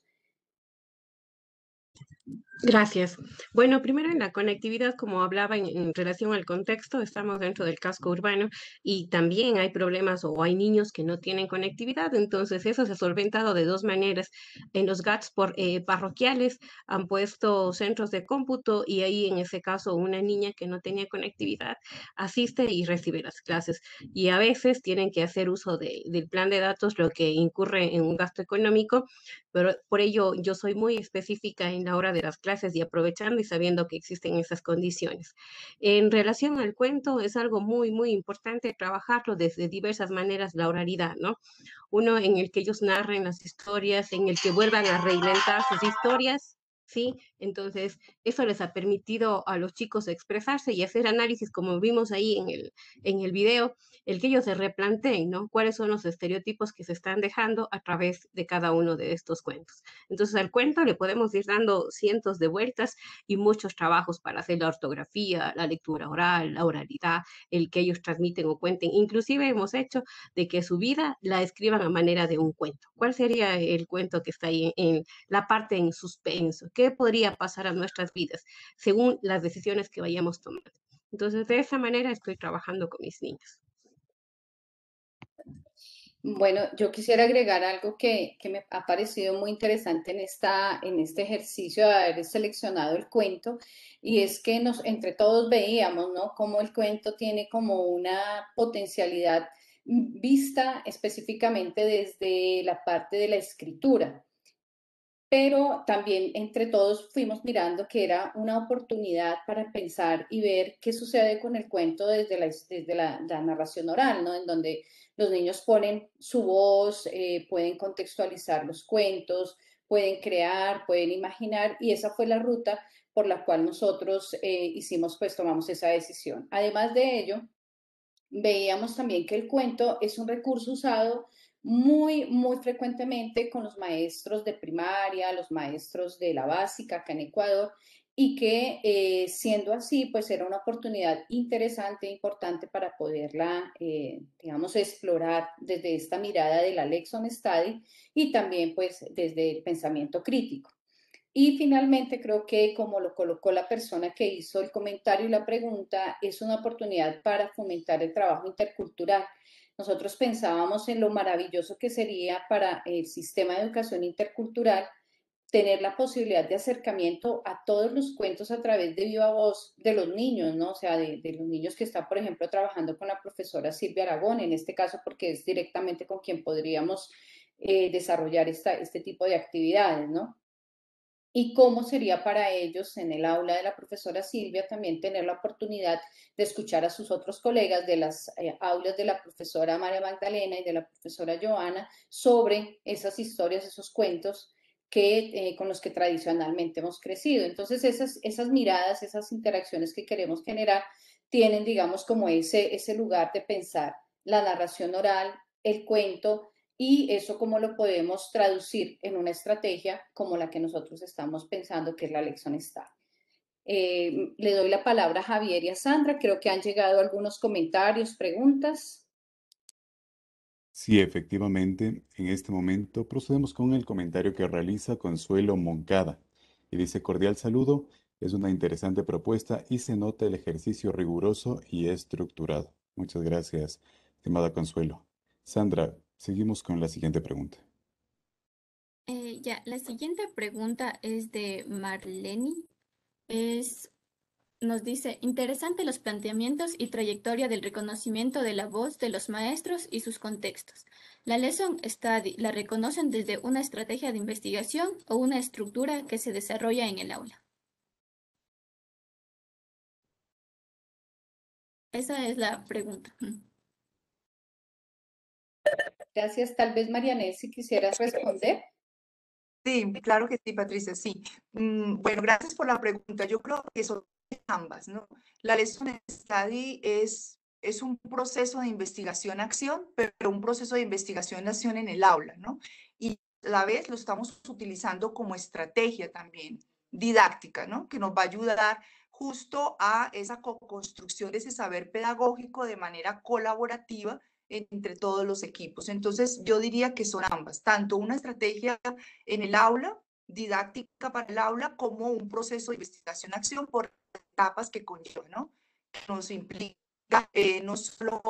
Gracias. Bueno, primero en la conectividad, como hablaba en relación al contexto, estamos dentro del casco urbano y también hay problemas o hay niños que no tienen conectividad, entonces eso se ha solventado de dos maneras. En los GATS parroquiales han puesto centros de cómputo y ahí en ese caso una niña que no tenía conectividad asiste y recibe las clases y a veces tienen que hacer uso del plan de datos, lo que incurre en un gasto económico, pero por ello yo soy muy específica en la hora de las clases y aprovechando y sabiendo que existen esas condiciones. En relación al cuento, es algo muy, muy importante trabajarlo desde diversas maneras, la oralidad, ¿no? Uno en el que ellos narren las historias, en el que vuelvan a reinventar sus historias, ¿sí? Entonces, eso les ha permitido a los chicos expresarse y hacer análisis, como vimos ahí en el video, el que ellos se replanteen, ¿no? ¿Cuáles son los estereotipos que se están dejando a través de cada uno de estos cuentos? Entonces, al cuento le podemos ir dando cientos de vueltas y muchos trabajos para hacer la ortografía, la lectura oral, la oralidad, el que ellos transmiten o cuenten. Inclusive hemos hecho de que su vida la escriban a manera de un cuento. ¿Cuál sería el cuento que está ahí en la parte en suspenso? ¿Qué podría pasar a nuestras vidas según las decisiones que vayamos tomando? Entonces, de esa manera estoy trabajando con mis niños. Bueno, yo quisiera agregar algo que me ha parecido muy interesante en este ejercicio de haber seleccionado el cuento, y es que entre todos veíamos, ¿no? Cómo el cuento tiene como una potencialidad vista específicamente desde la parte de la escritura. Pero también entre todos fuimos mirando que era una oportunidad para pensar y ver qué sucede con el cuento desde la narración oral, ¿no? En donde los niños ponen su voz, pueden contextualizar los cuentos, pueden crear, pueden imaginar, y esa fue la ruta por la cual nosotros tomamos esa decisión. Además de ello, veíamos también que el cuento es un recurso usado muy, muy frecuentemente con los maestros de primaria, los maestros de la básica acá en Ecuador, y que siendo así, pues era una oportunidad interesante e importante para poderla, digamos, explorar desde esta mirada de la Lexon Study y también pues desde el pensamiento crítico. Y finalmente creo que, como lo colocó la persona que hizo el comentario y la pregunta, es una oportunidad para fomentar el trabajo intercultural. Nosotros pensábamos en lo maravilloso que sería para el sistema de educación intercultural tener la posibilidad de acercamiento a todos los cuentos a través de viva voz de los niños, ¿no? O sea, de los niños que están, por ejemplo, trabajando con la profesora Silvia Aragón, en este caso, porque es directamente con quien podríamos desarrollar este tipo de actividades, ¿no? Y cómo sería para ellos en el aula de la profesora Silvia también tener la oportunidad de escuchar a sus otros colegas de las aulas de la profesora María Magdalena y de la profesora Joana sobre esas historias, esos cuentos con los que tradicionalmente hemos crecido. Entonces esas miradas, esas interacciones que queremos generar tienen, digamos, como ese lugar de pensar la narración oral, el cuento, y eso cómo lo podemos traducir en una estrategia como la que nosotros estamos pensando, que es la Lexon Study. Le doy la palabra a Javier y a Sandra. Creo que han llegado algunos comentarios, preguntas. Sí, efectivamente, en este momento procedemos con el comentario que realiza Consuelo Moncada y dice: cordial saludo, es una interesante propuesta y se nota el ejercicio riguroso y estructurado. Muchas gracias, estimada Consuelo. Sandra, Seguimos con la siguiente pregunta. La siguiente pregunta es de Marlene. Nos dice, interesante los planteamientos y trayectoria del reconocimiento de la voz de los maestros y sus contextos. ¿La Lesson Study la reconocen desde una estrategia de investigación o una estructura que se desarrolla en el aula? Esa es la pregunta. Gracias. Tal vez, Marianel, si quisieras responder. Sí, claro que sí, Patricia, sí. Bueno, gracias por la pregunta. Yo creo que son ambas, ¿no? La Lesson Study es un proceso de investigación-acción, pero un proceso de investigación-acción en el aula, ¿no? Y a la vez lo estamos utilizando como estrategia también didáctica, ¿no? Que nos va a ayudar justo a esa co-construcción de ese saber pedagógico de manera colaborativa entre todos los equipos. Entonces, yo diría que son ambas, tanto una estrategia en el aula, didáctica para el aula, como un proceso de investigación-acción por etapas que conlleva, ¿no? Que nos implica no solo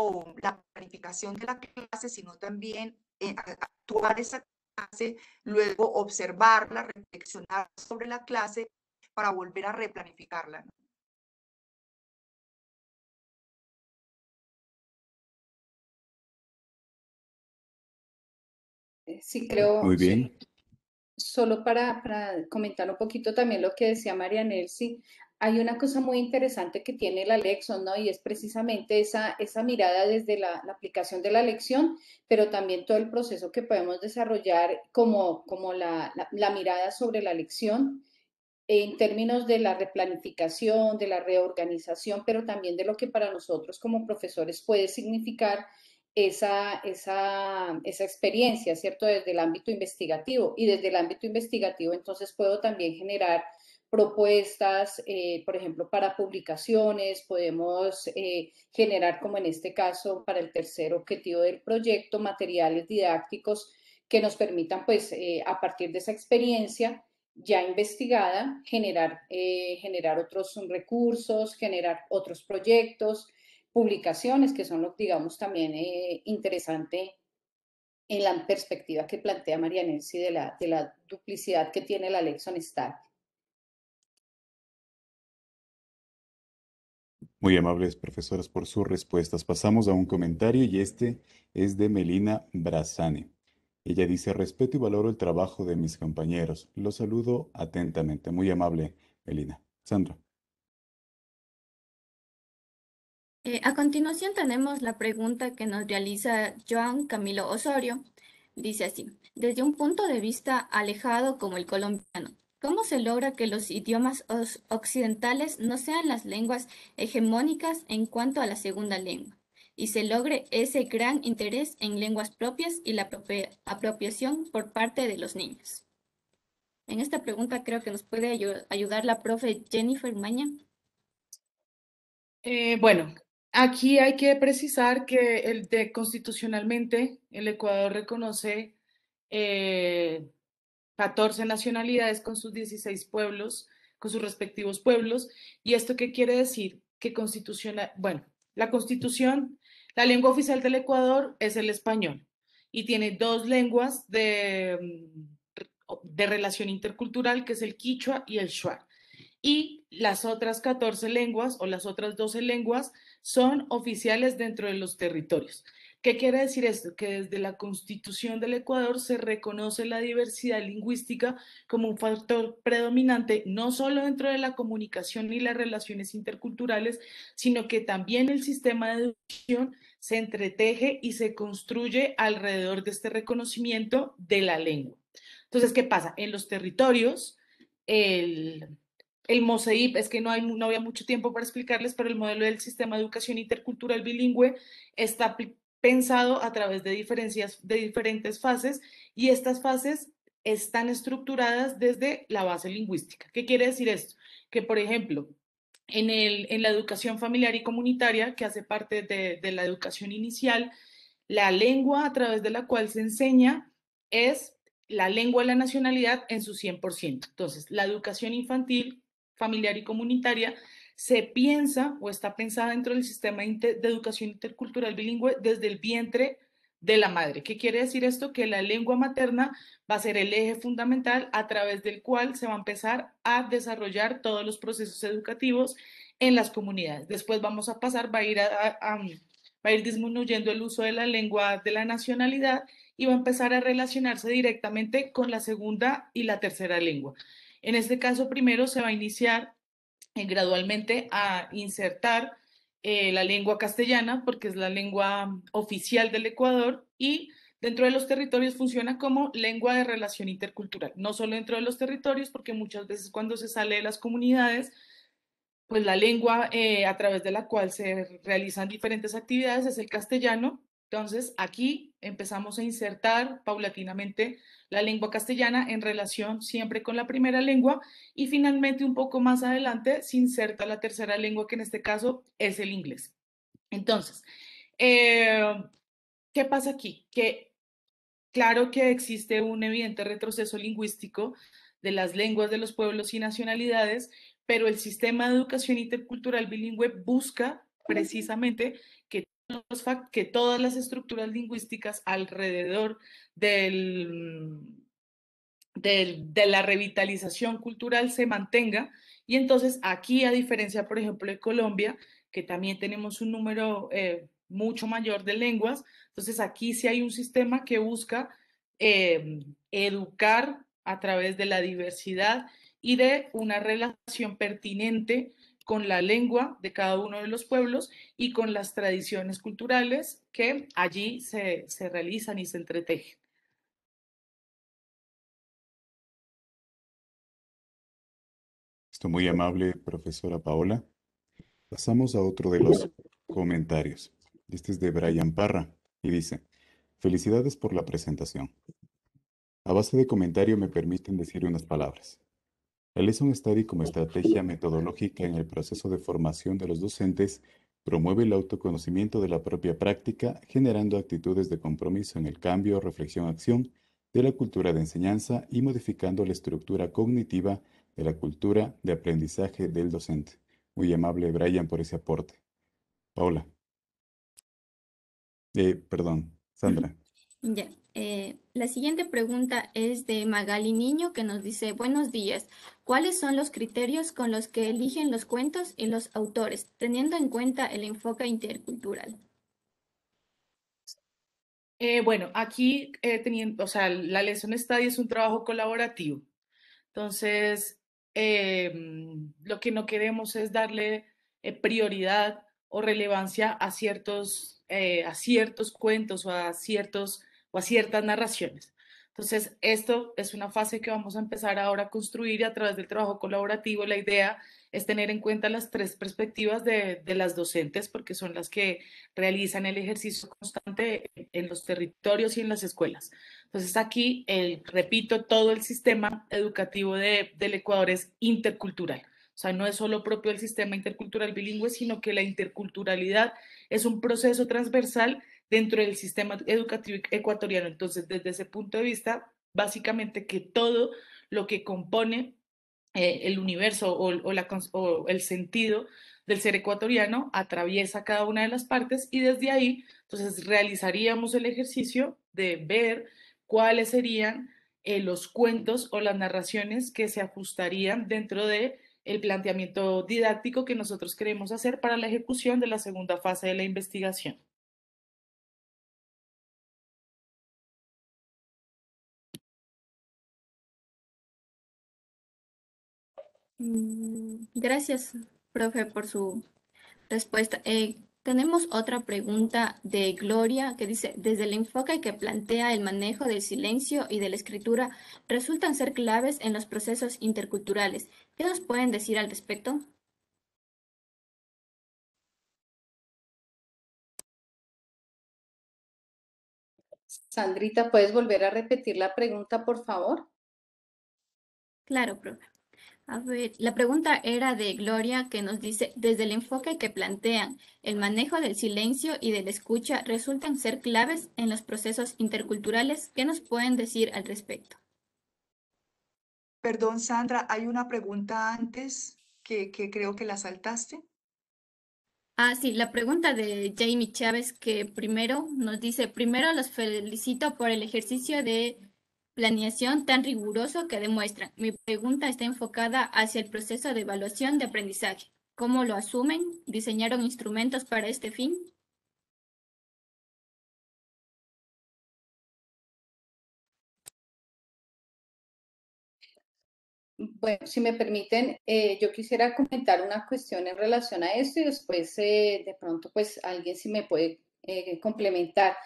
la planificación de la clase, sino también actuar esa clase, luego observarla, reflexionar sobre la clase para volver a replanificarla, ¿no? Sí, creo. Muy bien. Solo para comentar un poquito también lo que decía María Nelsi, hay una cosa muy interesante que tiene la Lexon, ¿no? Y es precisamente esa mirada desde la aplicación de la lección, pero también todo el proceso que podemos desarrollar como la mirada sobre la lección en términos de la replanificación, de la reorganización, pero también de lo que para nosotros como profesores puede significar esa experiencia, ¿cierto? Desde el ámbito investigativo. Y desde el ámbito investigativo, entonces puedo también generar propuestas, por ejemplo, para publicaciones, podemos generar, como en este caso, para el tercer objetivo del proyecto, materiales didácticos que nos permitan, pues, a partir de esa experiencia ya investigada, generar otros recursos, generar otros proyectos, publicaciones, que son lo, digamos, también interesante en la perspectiva que plantea María Nelsi de la duplicidad que tiene la Lexon Study. Muy amables profesoras por sus respuestas. Pasamos a un comentario y este es de Melina Brazani. Ella dice, respeto y valoro el trabajo de mis compañeros. Los saludo atentamente. Muy amable, Melina. Sandra. A continuación tenemos la pregunta que nos realiza Joan Camilo Osorio. Dice así, desde un punto de vista alejado como el colombiano, ¿cómo se logra que los idiomas occidentales no sean las lenguas hegemónicas en cuanto a la segunda lengua y se logre ese gran interés en lenguas propias y la apropiación por parte de los niños? En esta pregunta creo que nos puede ayudar la profe Jennifer Maña. Bueno, aquí hay que precisar que constitucionalmente el Ecuador reconoce 14 nacionalidades con sus 16 pueblos, con sus respectivos pueblos. ¿Y esto qué quiere decir? Que la Constitución, la lengua oficial del Ecuador es el español y tiene dos lenguas de relación intercultural, que es el quichua y el shuar. Y las otras 14 lenguas o las otras 12 lenguas son oficiales dentro de los territorios. ¿Qué quiere decir esto? Que desde la Constitución del Ecuador se reconoce la diversidad lingüística como un factor predominante, no solo dentro de la comunicación y las relaciones interculturales, sino que también el sistema de educación se entreteje y se construye alrededor de este reconocimiento de la lengua. Entonces, ¿qué pasa? En los territorios, el MOSEIP, es que no había mucho tiempo para explicarles, pero el modelo del sistema de educación intercultural bilingüe está pensado a través de diferentes fases y estas fases están estructuradas desde la base lingüística. ¿Qué quiere decir esto? Que, por ejemplo, en la educación familiar y comunitaria, que hace parte de la educación inicial, la lengua a través de la cual se enseña es la lengua de la nacionalidad en su 100%. Entonces, la educación infantil, familiar y comunitaria se piensa o está pensada dentro del sistema de educación intercultural bilingüe desde el vientre de la madre. ¿Qué quiere decir esto? Que la lengua materna va a ser el eje fundamental a través del cual se va a empezar a desarrollar todos los procesos educativos en las comunidades. Después vamos a pasar, va a ir disminuyendo el uso de la lengua de la nacionalidad y va a empezar a relacionarse directamente con la segunda y la tercera lengua. En este caso, primero se va a iniciar gradualmente a insertar la lengua castellana, porque es la lengua oficial del Ecuador, y dentro de los territorios funciona como lengua de relación intercultural. No solo dentro de los territorios, porque muchas veces cuando se sale de las comunidades, pues la lengua a través de la cual se realizan diferentes actividades es el castellano. Entonces, aquí empezamos a insertar paulatinamente la lengua castellana en relación siempre con la primera lengua y finalmente un poco más adelante se inserta la tercera lengua, que en este caso es el inglés. Entonces, ¿qué pasa aquí? Que claro que existe un evidente retroceso lingüístico de las lenguas de los pueblos y nacionalidades, pero el sistema de educación intercultural bilingüe busca precisamente que todas las estructuras lingüísticas alrededor de la revitalización cultural se mantenga. Y entonces aquí, a diferencia, por ejemplo, de Colombia, que también tenemos un número mucho mayor de lenguas, entonces aquí sí hay un sistema que busca educar a través de la diversidad y de una relación pertinente con la lengua de cada uno de los pueblos y con las tradiciones culturales que allí se realizan y se entretejen. Esto muy amable, profesora Paola. Pasamos a otro de los comentarios. Este es de Brian Parra y dice, felicidades por la presentación. A base de comentario me permiten decir unas palabras. El Lesson Study como estrategia metodológica en el proceso de formación de los docentes promueve el autoconocimiento de la propia práctica, generando actitudes de compromiso en el cambio, reflexión, acción de la cultura de enseñanza y modificando la estructura cognitiva de la cultura de aprendizaje del docente. Muy amable, Brian, por ese aporte. Paola. Perdón, Sandra. Ya. La siguiente pregunta es de Magali Niño, que nos dice, buenos días, ¿cuáles son los criterios con los que eligen los cuentos y los autores, teniendo en cuenta el enfoque intercultural? Bueno, aquí o sea, la Lesson Study es un trabajo colaborativo. Entonces, lo que no queremos es darle prioridad o relevancia a ciertos cuentos o a ciertas narraciones. Entonces, esto es una fase que vamos a empezar ahora a construir y a través del trabajo colaborativo. La idea es tener en cuenta las tres perspectivas de las docentes, porque son las que realizan el ejercicio constante en los territorios y en las escuelas. Entonces aquí, repito, todo el sistema educativo del Ecuador es intercultural. O sea, no es solo propio del sistema intercultural bilingüe, sino que la interculturalidad es un proceso transversal dentro del sistema educativo ecuatoriano. Entonces, desde ese punto de vista, básicamente que todo lo que compone el universo o el sentido del ser ecuatoriano atraviesa cada una de las partes y desde ahí, entonces, realizaríamos el ejercicio de ver cuáles serían los cuentos o las narraciones que se ajustarían dentro de el planteamiento didáctico que nosotros queremos hacer para la ejecución de la segunda fase de la investigación. Gracias, profe, por su respuesta. Tenemos otra pregunta de Gloria que dice, desde el enfoque que plantea el manejo del silencio y de la escritura resultan ser claves en los procesos interculturales. ¿Qué nos pueden decir al respecto? Sandrita, ¿puedes volver a repetir la pregunta, por favor? Claro, profe. A ver, la pregunta era de Gloria que nos dice, desde el enfoque que plantean, el manejo del silencio y de la escucha resultan ser claves en los procesos interculturales. ¿Qué nos pueden decir al respecto? Perdón, Sandra, hay una pregunta antes que creo que la saltaste. Ah, sí, la pregunta de Jamie Chávez, que primero nos dice, primero los felicito por el ejercicio de planeación tan riguroso que demuestran. Mi pregunta está enfocada hacia el proceso de evaluación de aprendizaje. ¿Cómo lo asumen? ¿Diseñaron instrumentos para este fin? Bueno, si me permiten, yo quisiera comentar una cuestión en relación a esto y después de pronto pues alguien si me puede complementar.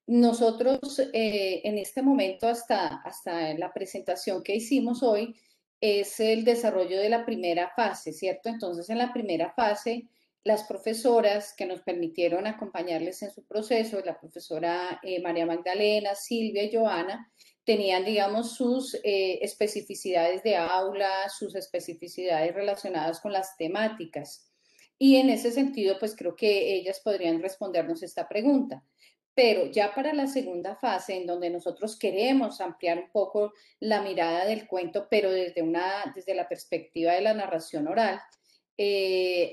Nosotros en este momento hasta la presentación que hicimos hoy es el desarrollo de la primera fase, ¿cierto? Entonces en la primera fase las profesoras que nos permitieron acompañarles en su proceso, la profesora María Magdalena, Silvia y Joana, tenían, digamos, sus especificidades de aula, sus especificidades relacionadas con las temáticas. Y en ese sentido, pues creo que ellas podrían respondernos esta pregunta. Pero ya para la segunda fase, en donde nosotros queremos ampliar un poco la mirada del cuento, pero desde la perspectiva de la narración oral,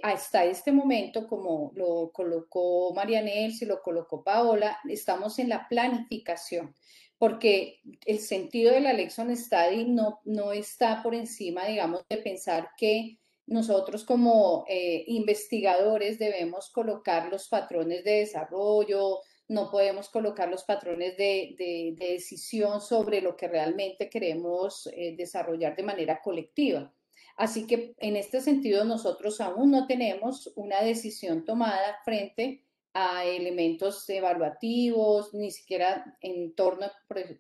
hasta este momento, como lo colocó Marianel, si lo colocó Paola, estamos en la planificación porque el sentido de la Lexon Study no está por encima, digamos, de pensar que nosotros como investigadores debemos colocar los patrones de desarrollo, no podemos colocar los patrones de decisión sobre lo que realmente queremos desarrollar de manera colectiva. Así que en este sentido nosotros aún no tenemos una decisión tomada frente a elementos evaluativos, ni siquiera en torno,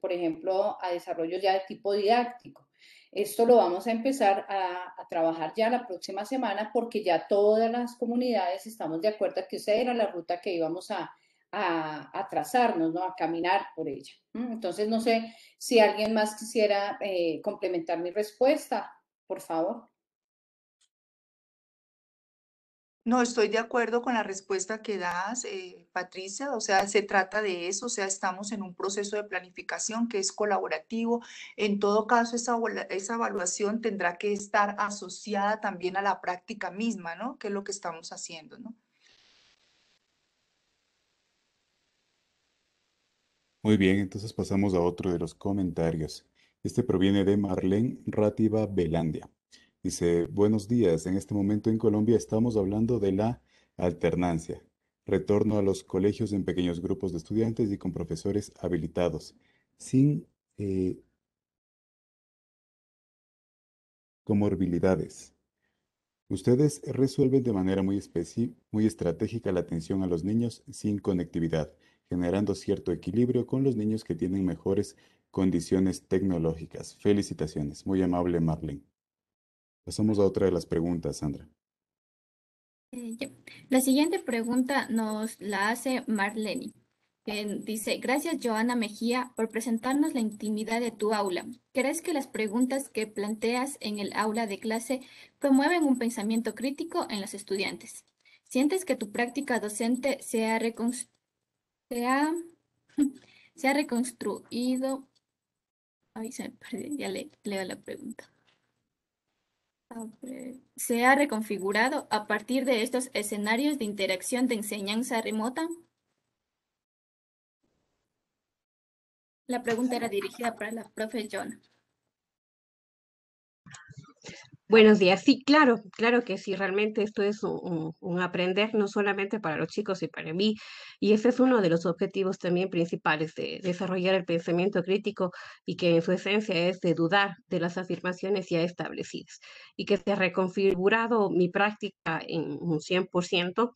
por ejemplo, a desarrollo ya de tipo didáctico. Esto lo vamos a empezar a trabajar ya la próxima semana porque ya todas las comunidades estamos de acuerdo que esa era la ruta que íbamos a trazarnos, ¿no? A caminar por ella. Entonces, no sé si alguien más quisiera complementar mi respuesta, por favor. No, estoy de acuerdo con la respuesta que das, Patricia. O sea, se trata de eso. O sea, estamos en un proceso de planificación que es colaborativo. En todo caso, esa evaluación tendrá que estar asociada también a la práctica misma, ¿no? Que es lo que estamos haciendo, ¿no? Muy bien, entonces pasamos a otro de los comentarios. Este proviene de Marlene Rátiva Belandia. Dice, buenos días, en este momento en Colombia estamos hablando de la alternancia, retorno a los colegios en pequeños grupos de estudiantes y con profesores habilitados, sin comorbilidades. Ustedes resuelven de manera muy estratégica la atención a los niños sin conectividad, generando cierto equilibrio con los niños que tienen mejores condiciones tecnológicas. Felicitaciones. Muy amable, Marlene. Pasamos a otra de las preguntas, Sandra. La siguiente pregunta nos la hace Marlene, que dice, gracias Joana Mejía por presentarnos la intimidad de tu aula. ¿Crees que las preguntas que planteas en el aula de clase promueven un pensamiento crítico en los estudiantes? ¿Sientes que tu práctica docente se ha reconstruido? Ay, se me perdió, ya leo la pregunta. ¿Se ha reconfigurado a partir de estos escenarios de interacción de enseñanza remota? La pregunta era dirigida para la profe Joana. Buenos días. Sí, claro, claro que sí, realmente esto es un aprender no solamente para los chicos y para mí, y ese es uno de los objetivos también principales de desarrollar el pensamiento crítico y que en su esencia es de dudar de las afirmaciones ya establecidas y que se ha reconfigurado mi práctica en un 100%,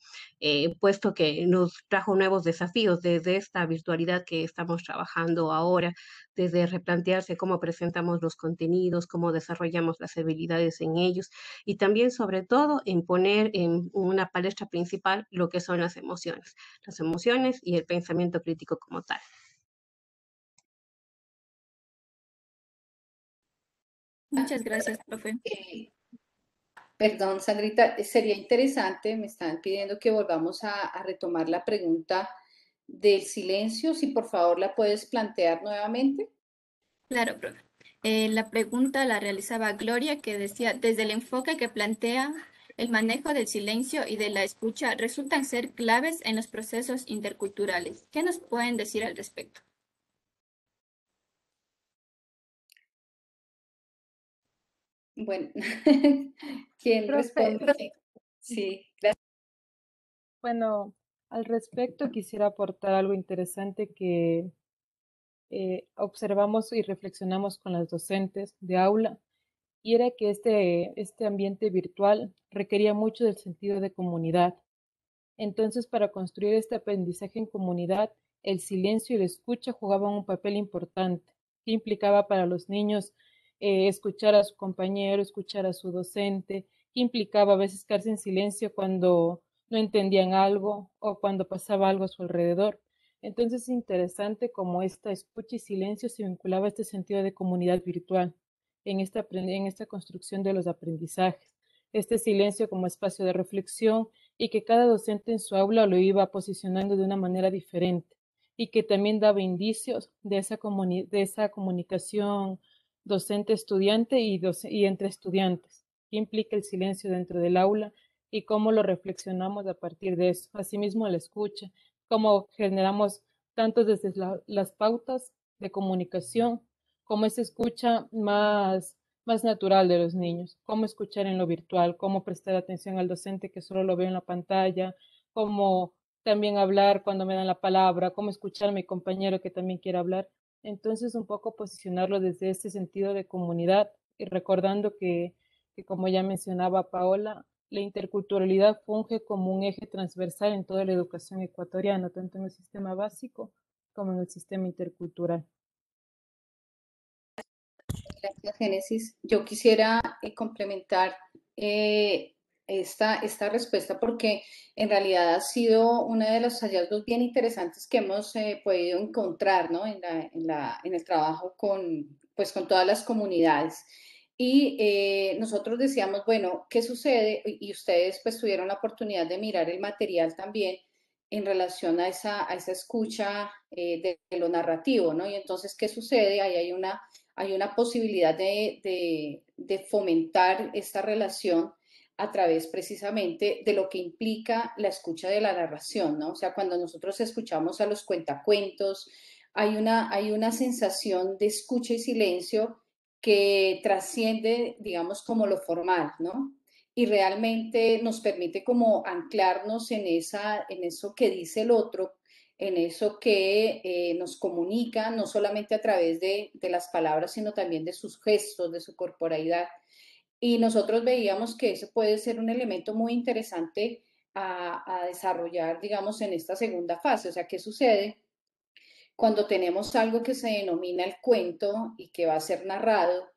puesto que nos trajo nuevos desafíos desde esta virtualidad que estamos trabajando ahora, desde replantearse cómo presentamos los contenidos, cómo desarrollamos las habilidades en ellos y también sobre todo en poner en una palestra principal lo que son las emociones y el pensamiento crítico como tal. Muchas gracias, profe. Perdón, Sandrita, sería interesante, me están pidiendo que volvamos a retomar la pregunta del silencio, si por favor la puedes plantear nuevamente. Claro, profe. La pregunta la realizaba Gloria, que decía, desde el enfoque que plantea el manejo del silencio y de la escucha resultan ser claves en los procesos interculturales. ¿Qué nos pueden decir al respecto? Bueno, ¿quién Profe, responde? Sí, gracias. bueno, al respecto quisiera aportar algo interesante que observamos y reflexionamos con las docentes de aula, y era que este ambiente virtual requería mucho del sentido de comunidad. Entonces, para construir este aprendizaje en comunidad, el silencio y la escucha jugaban un papel importante, que implicaba para los niños escuchar a su compañero, escuchar a su docente, que implicaba a veces quedarse en silencio cuando no entendían algo o cuando pasaba algo a su alrededor. Entonces es interesante cómo esta escucha y silencio se vinculaba a este sentido de comunidad virtual en esta construcción de los aprendizajes. Este silencio como espacio de reflexión y que cada docente en su aula lo iba posicionando de una manera diferente y que también daba indicios de esa comunicación docente-estudiante y entre estudiantes. ¿Qué implica el silencio dentro del aula y cómo lo reflexionamos a partir de eso? Asimismo, la escucha, cómo generamos tanto desde las pautas de comunicación como esa escucha más natural de los niños, cómo escuchar en lo virtual, cómo prestar atención al docente que solo lo ve en la pantalla, cómo también hablar cuando me dan la palabra, cómo escuchar a mi compañero que también quiere hablar. Entonces, un poco posicionarlo desde ese sentido de comunidad y recordando que como ya mencionaba Paola, la interculturalidad funge como un eje transversal en toda la educación ecuatoriana, tanto en el sistema básico como en el sistema intercultural. Gracias, Génesis. Yo quisiera complementar esta respuesta porque en realidad ha sido uno de los hallazgos bien interesantes que hemos podido encontrar, ¿no? en el trabajo pues, con todas las comunidades. Y nosotros decíamos, bueno, ¿qué sucede? Y ustedes pues tuvieron la oportunidad de mirar el material también en relación a esa escucha de lo narrativo, ¿no? Y entonces, ¿qué sucede? Ahí hay una posibilidad de fomentar esta relación a través precisamente de lo que implica la escucha de la narración, ¿no? O sea, cuando nosotros escuchamos a los cuentacuentos, hay una sensación de escucha y silencio que trasciende, digamos, como lo formal, ¿no? Y realmente nos permite como anclarnos en eso que dice el otro, en eso que nos comunica, no solamente a través de las palabras, sino también de sus gestos, de su corporalidad. Y nosotros veíamos que eso puede ser un elemento muy interesante a desarrollar, digamos, en esta segunda fase. O sea, ¿qué sucede cuando tenemos algo que se denomina el cuento y que va a ser narrado?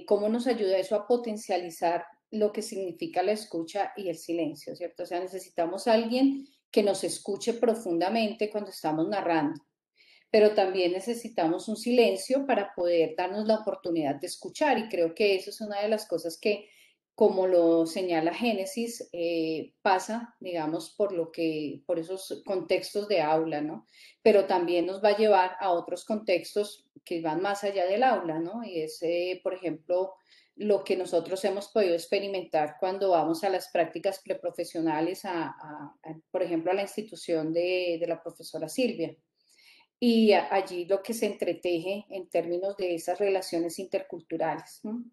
¿Cómo nos ayuda eso a potencializar lo que significa la escucha y el silencio, ¿cierto? O sea, necesitamos a alguien que nos escuche profundamente cuando estamos narrando, pero también necesitamos un silencio para poder darnos la oportunidad de escuchar y creo que eso es una de las cosas que, como lo señala Génesis, pasa, digamos, por esos contextos de aula, ¿no? Pero también nos va a llevar a otros contextos que van más allá del aula, ¿no? Y es, por ejemplo, lo que nosotros hemos podido experimentar cuando vamos a las prácticas preprofesionales, por ejemplo, a la institución de la profesora Silvia. Y allí lo que se entreteje en términos de esas relaciones interculturales, ¿no?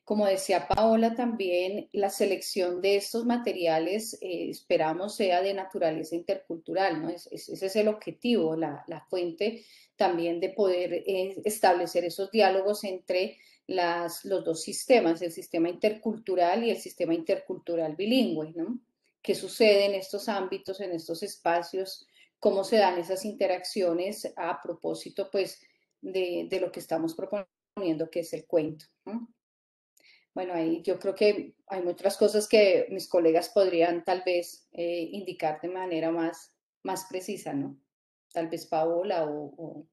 Como decía Paola, también la selección de estos materiales esperamos sea de naturaleza intercultural, ¿no? Ese es el objetivo, la fuente también de poder establecer esos diálogos entre los dos sistemas, el sistema intercultural y el sistema intercultural bilingüe, ¿no? ¿Qué sucede en estos ámbitos, en estos espacios? ¿Cómo se dan esas interacciones a propósito, pues, de lo que estamos proponiendo, que es el cuento, ¿no? Bueno, ahí yo creo que hay muchas cosas que mis colegas podrían tal vez indicar de manera más precisa, ¿no? Tal vez Paola o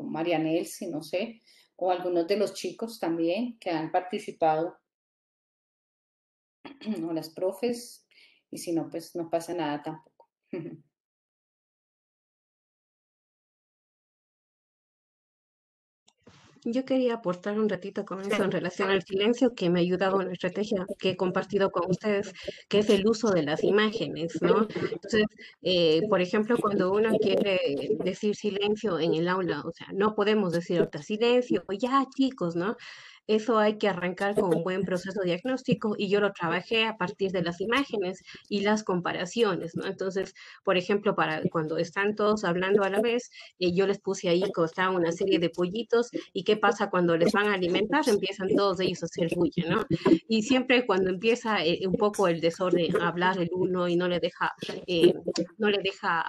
María Nelsi, no sé, o algunos de los chicos también que han participado, o las profes, y si no, pues no pasa nada tampoco. Yo quería aportar un ratito con eso en relación al silencio, que me ha ayudado una estrategia que he compartido con ustedes, que es el uso de las imágenes, ¿no? Entonces, por ejemplo, cuando uno quiere decir silencio en el aula, o sea, no podemos decir ahorita silencio, ya chicos, ¿no? Eso hay que arrancar con un buen proceso diagnóstico y yo lo trabajé a partir de las imágenes y las comparaciones, ¿no? Entonces, por ejemplo, para cuando están todos hablando a la vez, yo les puse ahí está una serie de pollitos y qué pasa cuando les van a alimentar, empiezan todos ellos a hacer bulla, ¿no? Y siempre cuando empieza un poco el desorden, a hablar el uno y no le deja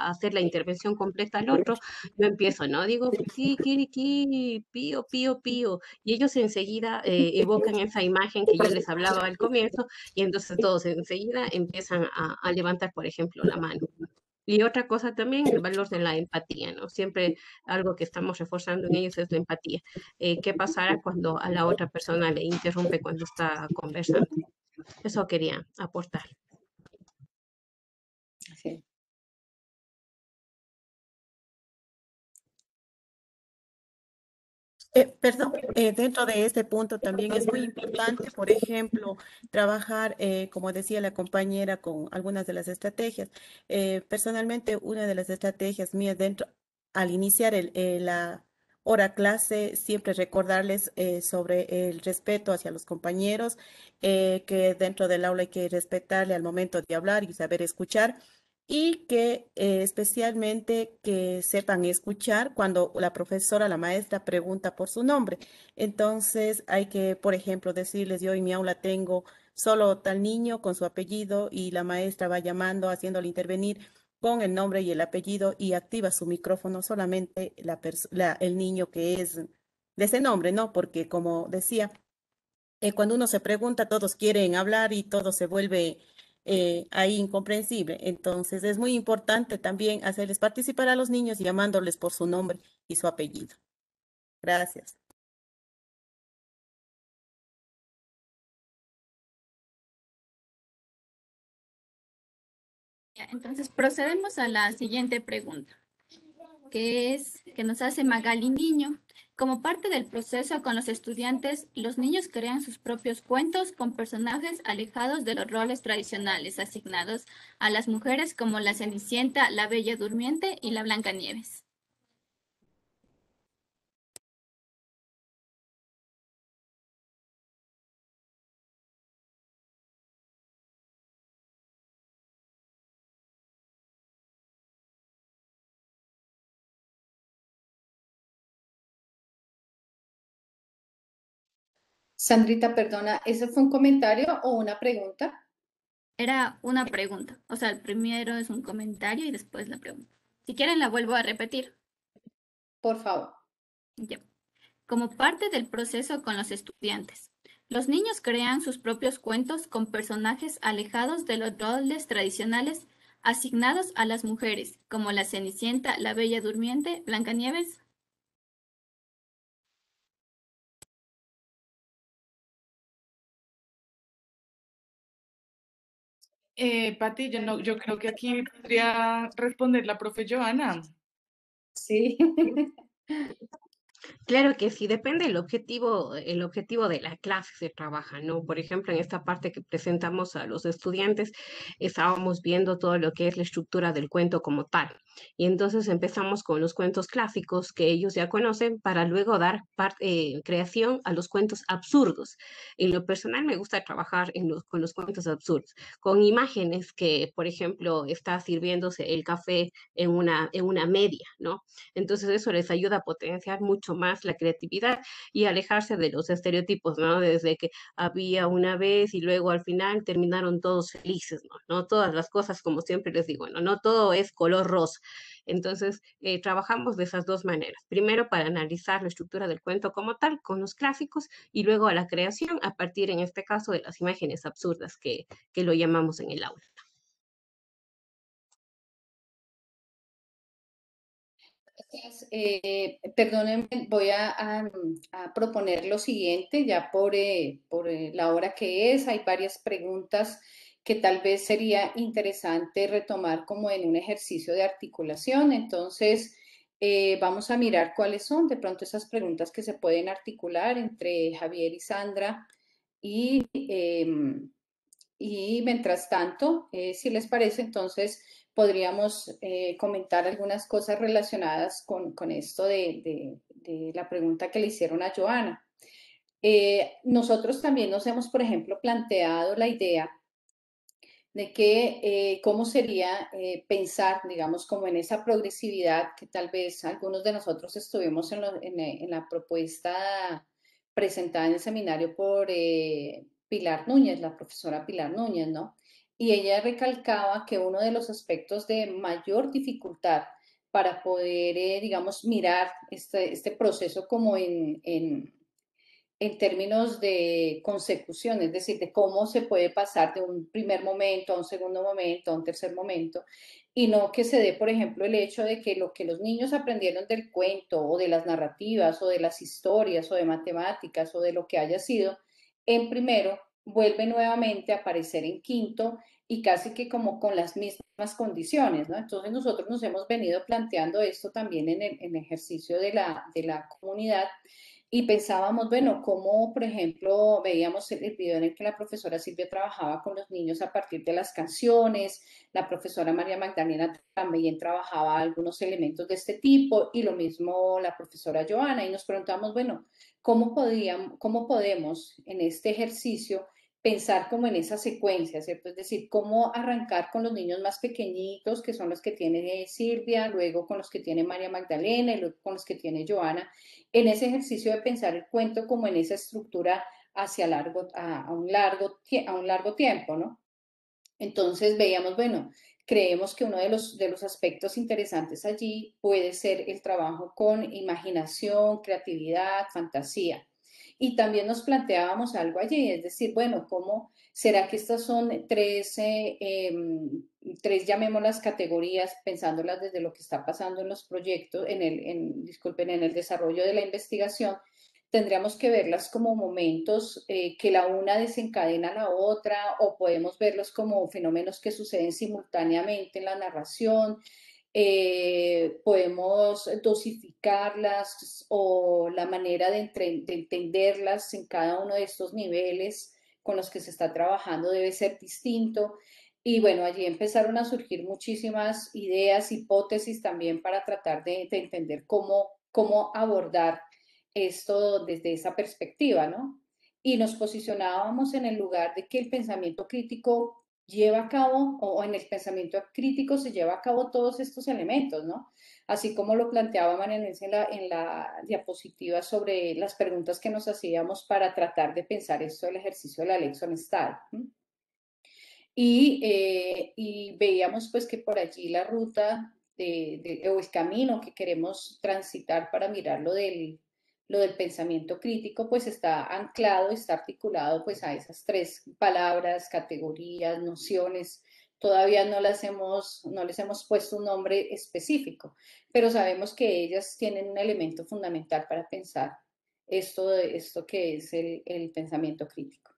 hacer la intervención completa al otro, yo empiezo, ¿no? Digo, kikiriki, pío, pío, pío, y ellos enseguida evocan esa imagen que yo les hablaba al comienzo, y entonces todos enseguida empiezan a levantar, por ejemplo, la mano. Y otra cosa también, el valor de la empatía, ¿no? Siempre algo que estamos reforzando en ellos es la empatía. ¿Qué pasará cuando a la otra persona le interrumpe cuando está conversando? Eso quería aportar. Sí. Perdón, dentro de este punto también es muy importante, por ejemplo, trabajar, como decía la compañera, con algunas de las estrategias. Personalmente, una de las estrategias mías dentro, al iniciar la hora clase, siempre recordarles sobre el respeto hacia los compañeros, que dentro del aula hay que respetarle al momento de hablar y saber escuchar y que especialmente que sepan escuchar cuando la profesora, la maestra pregunta por su nombre. Entonces hay que, por ejemplo, decirles, yo en mi aula tengo solo tal niño con su apellido y la maestra va llamando, haciéndole intervenir con el nombre y el apellido y activa su micrófono solamente el niño que es de ese nombre, ¿no? Porque como decía, cuando uno se pregunta, todos quieren hablar y todo se vuelve ahí incomprensible. Entonces, es muy importante también hacerles participar a los niños llamándoles por su nombre y su apellido. Gracias. Entonces, procedemos a la siguiente pregunta, que nos hace Magali Niño. Como parte del proceso con los estudiantes, los niños crean sus propios cuentos con personajes alejados de los roles tradicionales asignados a las mujeres como la Cenicienta, la Bella Durmiente y la Blancanieves. Sandrita, perdona, ¿ese fue un comentario o una pregunta? Era una pregunta, o sea, el primero es un comentario y después la pregunta. Si quieren la vuelvo a repetir. Por favor. Ya. Como parte del proceso con los estudiantes, los niños crean sus propios cuentos con personajes alejados de los roles tradicionales asignados a las mujeres, como la Cenicienta, la Bella Durmiente, Blancanieves. Pati, yo creo que aquí podría responder la profe Joana. Sí. Claro que sí, depende el objetivo de la clase se trabaja, ¿no? Por ejemplo, en esta parte que presentamos a los estudiantes, estábamos viendo todo lo que es la estructura del cuento como tal. Y entonces empezamos con los cuentos clásicos que ellos ya conocen para luego dar creación a los cuentos absurdos. En lo personal me gusta trabajar con los cuentos absurdos, con imágenes que, por ejemplo, está sirviéndose el café en una media, ¿no? Entonces eso les ayuda a potenciar mucho más la creatividad y alejarse de los estereotipos, ¿no? Desde que había una vez y luego al final terminaron todos felices, ¿no? No todas las cosas, como siempre les digo, no todo es color rosa. Entonces, trabajamos de esas dos maneras. Primero, para analizar la estructura del cuento como tal, con los clásicos, y luego a la creación a partir, en este caso, de las imágenes absurdas que lo llamamos en el aula. Perdónenme, voy a proponer lo siguiente, ya por la hora que es, hay varias preguntas que tal vez sería interesante retomar como en un ejercicio de articulación. Entonces, Vamos a mirar cuáles son de pronto esas preguntas que se pueden articular entre Javier y Sandra y mientras tanto, si les parece, entonces podríamos comentar algunas cosas relacionadas con esto de la pregunta que le hicieron a Joana. Nosotros también nos hemos, por ejemplo, planteado la idea de que cómo sería pensar, digamos, como en esa progresividad que tal vez algunos de nosotros estuvimos en la propuesta presentada en el seminario por Pilar Núñez, la profesora Pilar Núñez, ¿no? Y ella recalcaba que uno de los aspectos de mayor dificultad para poder, digamos, mirar este proceso como en términos de consecución, es decir, de cómo se puede pasar de un primer momento a un segundo momento, a un tercer momento, y no que se dé, por ejemplo, el hecho de que lo que los niños aprendieron del cuento o de las narrativas o de las historias o de matemáticas o de lo que haya sido, en primero vuelve nuevamente a aparecer en quinto y casi que como con las mismas condiciones, ¿no? Entonces nosotros nos hemos venido planteando esto también en el ejercicio de la comunidad. Y pensábamos, bueno, cómo, por ejemplo, veíamos el video en el que la profesora Silvia trabajaba con los niños a partir de las canciones, la profesora María Magdalena también trabajaba algunos elementos de este tipo y lo mismo la profesora Joana. Y nos preguntamos, bueno, ¿cómo podemos en este ejercicio pensar como en esa secuencia, ¿cierto? Es decir, cómo arrancar con los niños más pequeñitos, que son los que tiene Silvia, luego con los que tiene María Magdalena y luego con los que tiene Joana, en ese ejercicio de pensar el cuento como en esa estructura hacia a un largo tiempo, ¿no? Entonces veíamos, bueno, creemos que uno de los aspectos interesantes allí puede ser el trabajo con imaginación, creatividad, fantasía. Y también nos planteábamos algo allí, es decir, bueno, ¿cómo será que estas son tres, llamémoslas categorías, pensándolas desde lo que está pasando en los proyectos, disculpen, en el desarrollo de la investigación? Tendríamos que verlas como momentos que la una desencadena a la otra, o podemos verlos como fenómenos que suceden simultáneamente en la narración. Podemos dosificarlas o la manera de entenderlas en cada uno de estos niveles con los que se está trabajando debe ser distinto. Y bueno, allí empezaron a surgir muchísimas ideas, hipótesis también para tratar de entender cómo abordar esto desde esa perspectiva, ¿no? Y nos posicionábamos en el lugar de que el pensamiento crítico lleva a cabo, o en el pensamiento crítico se lleva a cabo todos estos elementos, ¿no? Así como lo planteaba María Inés en la diapositiva sobre las preguntas que nos hacíamos para tratar de pensar esto del ejercicio de la Lexon Style. Y veíamos pues que por allí la ruta o el camino que queremos transitar para mirar lo del pensamiento crítico, pues está anclado, está articulado pues a esas tres palabras, categorías, nociones. Todavía no les hemos puesto un nombre específico, pero sabemos que ellas tienen un elemento fundamental para pensar esto que es el pensamiento crítico.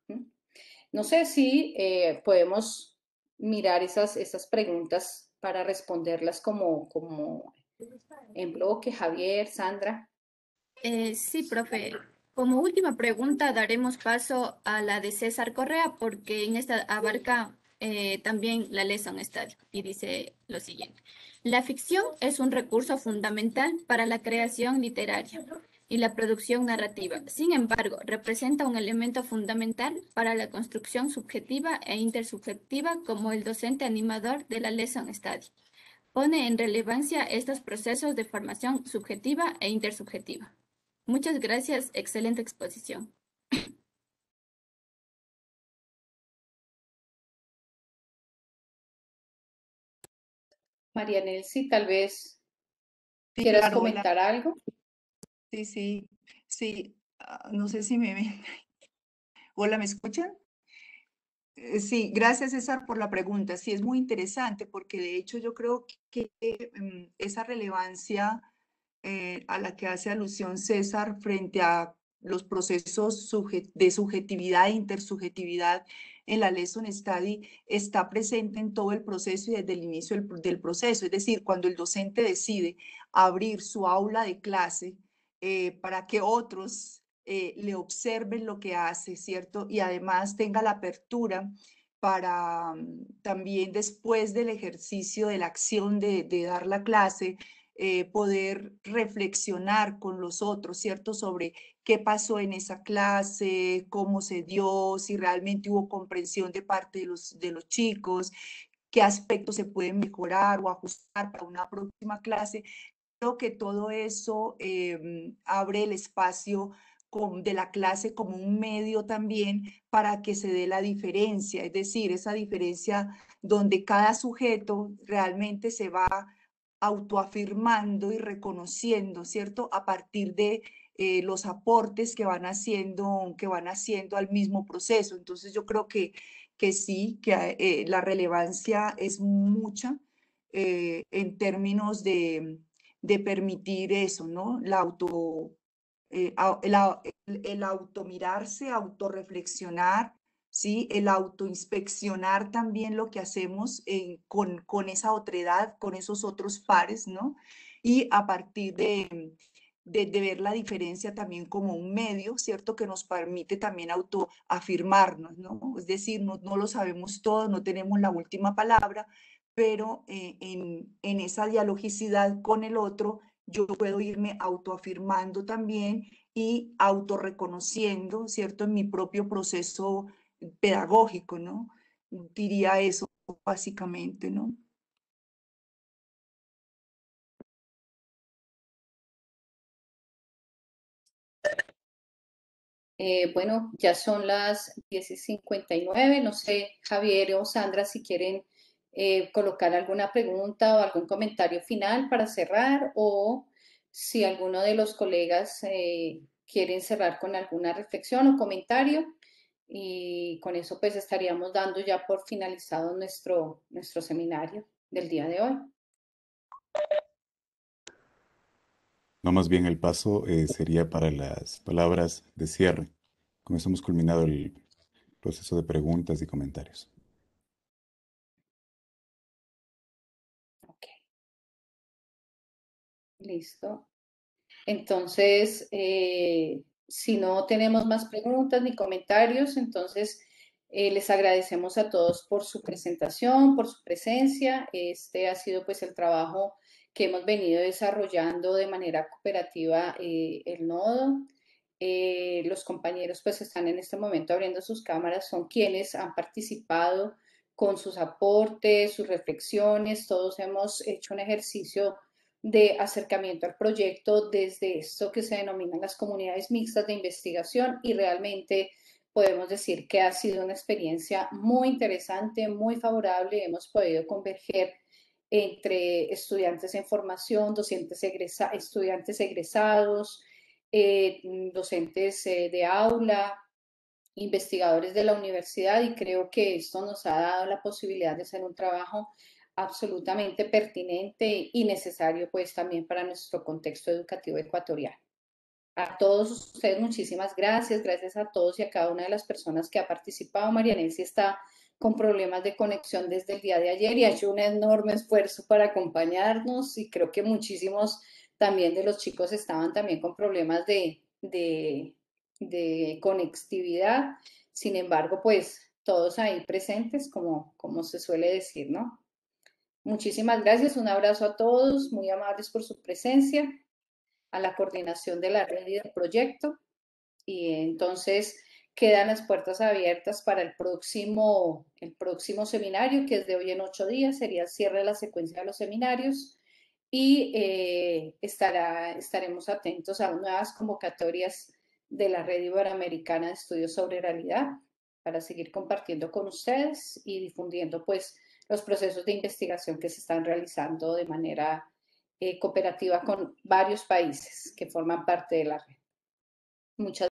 No sé si podemos mirar esas preguntas para responderlas como en bloque, Javier, Sandra. Sí, profe. Como última pregunta daremos paso a la de César Correa porque en esta abarca también la Lesson Study y dice lo siguiente. La ficción es un recurso fundamental para la creación literaria y la producción narrativa. Sin embargo, representa un elemento fundamental para la construcción subjetiva e intersubjetiva como el docente animador de la Lesson Study. Pone en relevancia estos procesos de formación subjetiva e intersubjetiva. Muchas gracias, excelente exposición. María Nelsi, tal vez quieras comentar algo. Sí. No sé si me ven. Hola, ¿me escuchan? Sí, gracias César por la pregunta. Sí, es muy interesante porque de hecho yo creo que esa relevancia a la que hace alusión César frente a los procesos de subjetividad e intersubjetividad en la Lesson Study está presente en todo el proceso y desde el inicio del proceso. Es decir, cuando el docente decide abrir su aula de clase para que otros le observen lo que hace, ¿cierto? Y además tenga la apertura para también después del ejercicio de la acción de dar la clase, poder reflexionar con los otros, ¿cierto? Sobre qué pasó en esa clase, cómo se dio, si realmente hubo comprensión de parte de los chicos, qué aspectos se pueden mejorar o ajustar para una próxima clase. Creo que todo eso abre el espacio de la clase como un medio también para que se dé la diferencia, es decir, esa diferencia donde cada sujeto realmente se va autoafirmando y reconociendo, ¿cierto? A partir de los aportes que van haciendo al mismo proceso. Entonces yo creo que sí, que la relevancia es mucha en términos de permitir eso, ¿no? El automirarse, autorreflexionar, ¿sí? El autoinspeccionar también lo que hacemos con esa otredad, con esos otros pares, ¿no? Y a partir de ver la diferencia también como un medio, ¿cierto? Que nos permite también autoafirmarnos, ¿no? Es decir, no lo sabemos todo, no tenemos la última palabra, pero en esa dialogicidad con el otro, yo puedo irme autoafirmando también y autorreconociendo, ¿cierto? En mi propio proceso pedagógico, ¿no? Diría eso básicamente, ¿no? Bueno, ya son las 10:59. No sé, Javier o Sandra, si quieren colocar alguna pregunta o algún comentario final para cerrar, o si alguno de los colegas quieren cerrar con alguna reflexión o comentario. Y con eso pues estaríamos dando ya por finalizado nuestro seminario del día de hoy. No, más bien el paso sería para las palabras de cierre. Con eso hemos culminado el proceso de preguntas y comentarios. Ok. Listo. Entonces, si no tenemos más preguntas ni comentarios, entonces les agradecemos a todos por su presentación, por su presencia. Este ha sido pues el trabajo que hemos venido desarrollando de manera cooperativa el nodo. Los compañeros pues están en este momento abriendo sus cámaras, son quienes han participado con sus aportes, sus reflexiones. Todos hemos hecho un ejercicio de acercamiento al proyecto desde esto que se denominan las comunidades mixtas de investigación, y realmente podemos decir que ha sido una experiencia muy interesante, muy favorable. Hemos podido converger entre estudiantes en formación, estudiantes egresados, docentes de aula, investigadores de la universidad, y creo que esto nos ha dado la posibilidad de hacer un trabajo absolutamente pertinente y necesario pues también para nuestro contexto educativo ecuatoriano. A todos ustedes muchísimas gracias, gracias a todos y a cada una de las personas que ha participado. María Nancy está con problemas de conexión desde el día de ayer y ha hecho un enorme esfuerzo para acompañarnos, y creo que muchísimos también de los chicos estaban también con problemas de conectividad. Sin embargo, pues todos ahí presentes, como se suele decir, ¿no? Muchísimas gracias, un abrazo a todos, muy amables por su presencia, a la coordinación de la red y del proyecto, y entonces quedan las puertas abiertas para el próximo seminario, que es de hoy en 8 días, sería el cierre de la secuencia de los seminarios, y estaremos atentos a nuevas convocatorias de la Red Iberoamericana de Estudios sobre Realidad para seguir compartiendo con ustedes y difundiendo pues los procesos de investigación que se están realizando de manera cooperativa con varios países que forman parte de la red. Muchas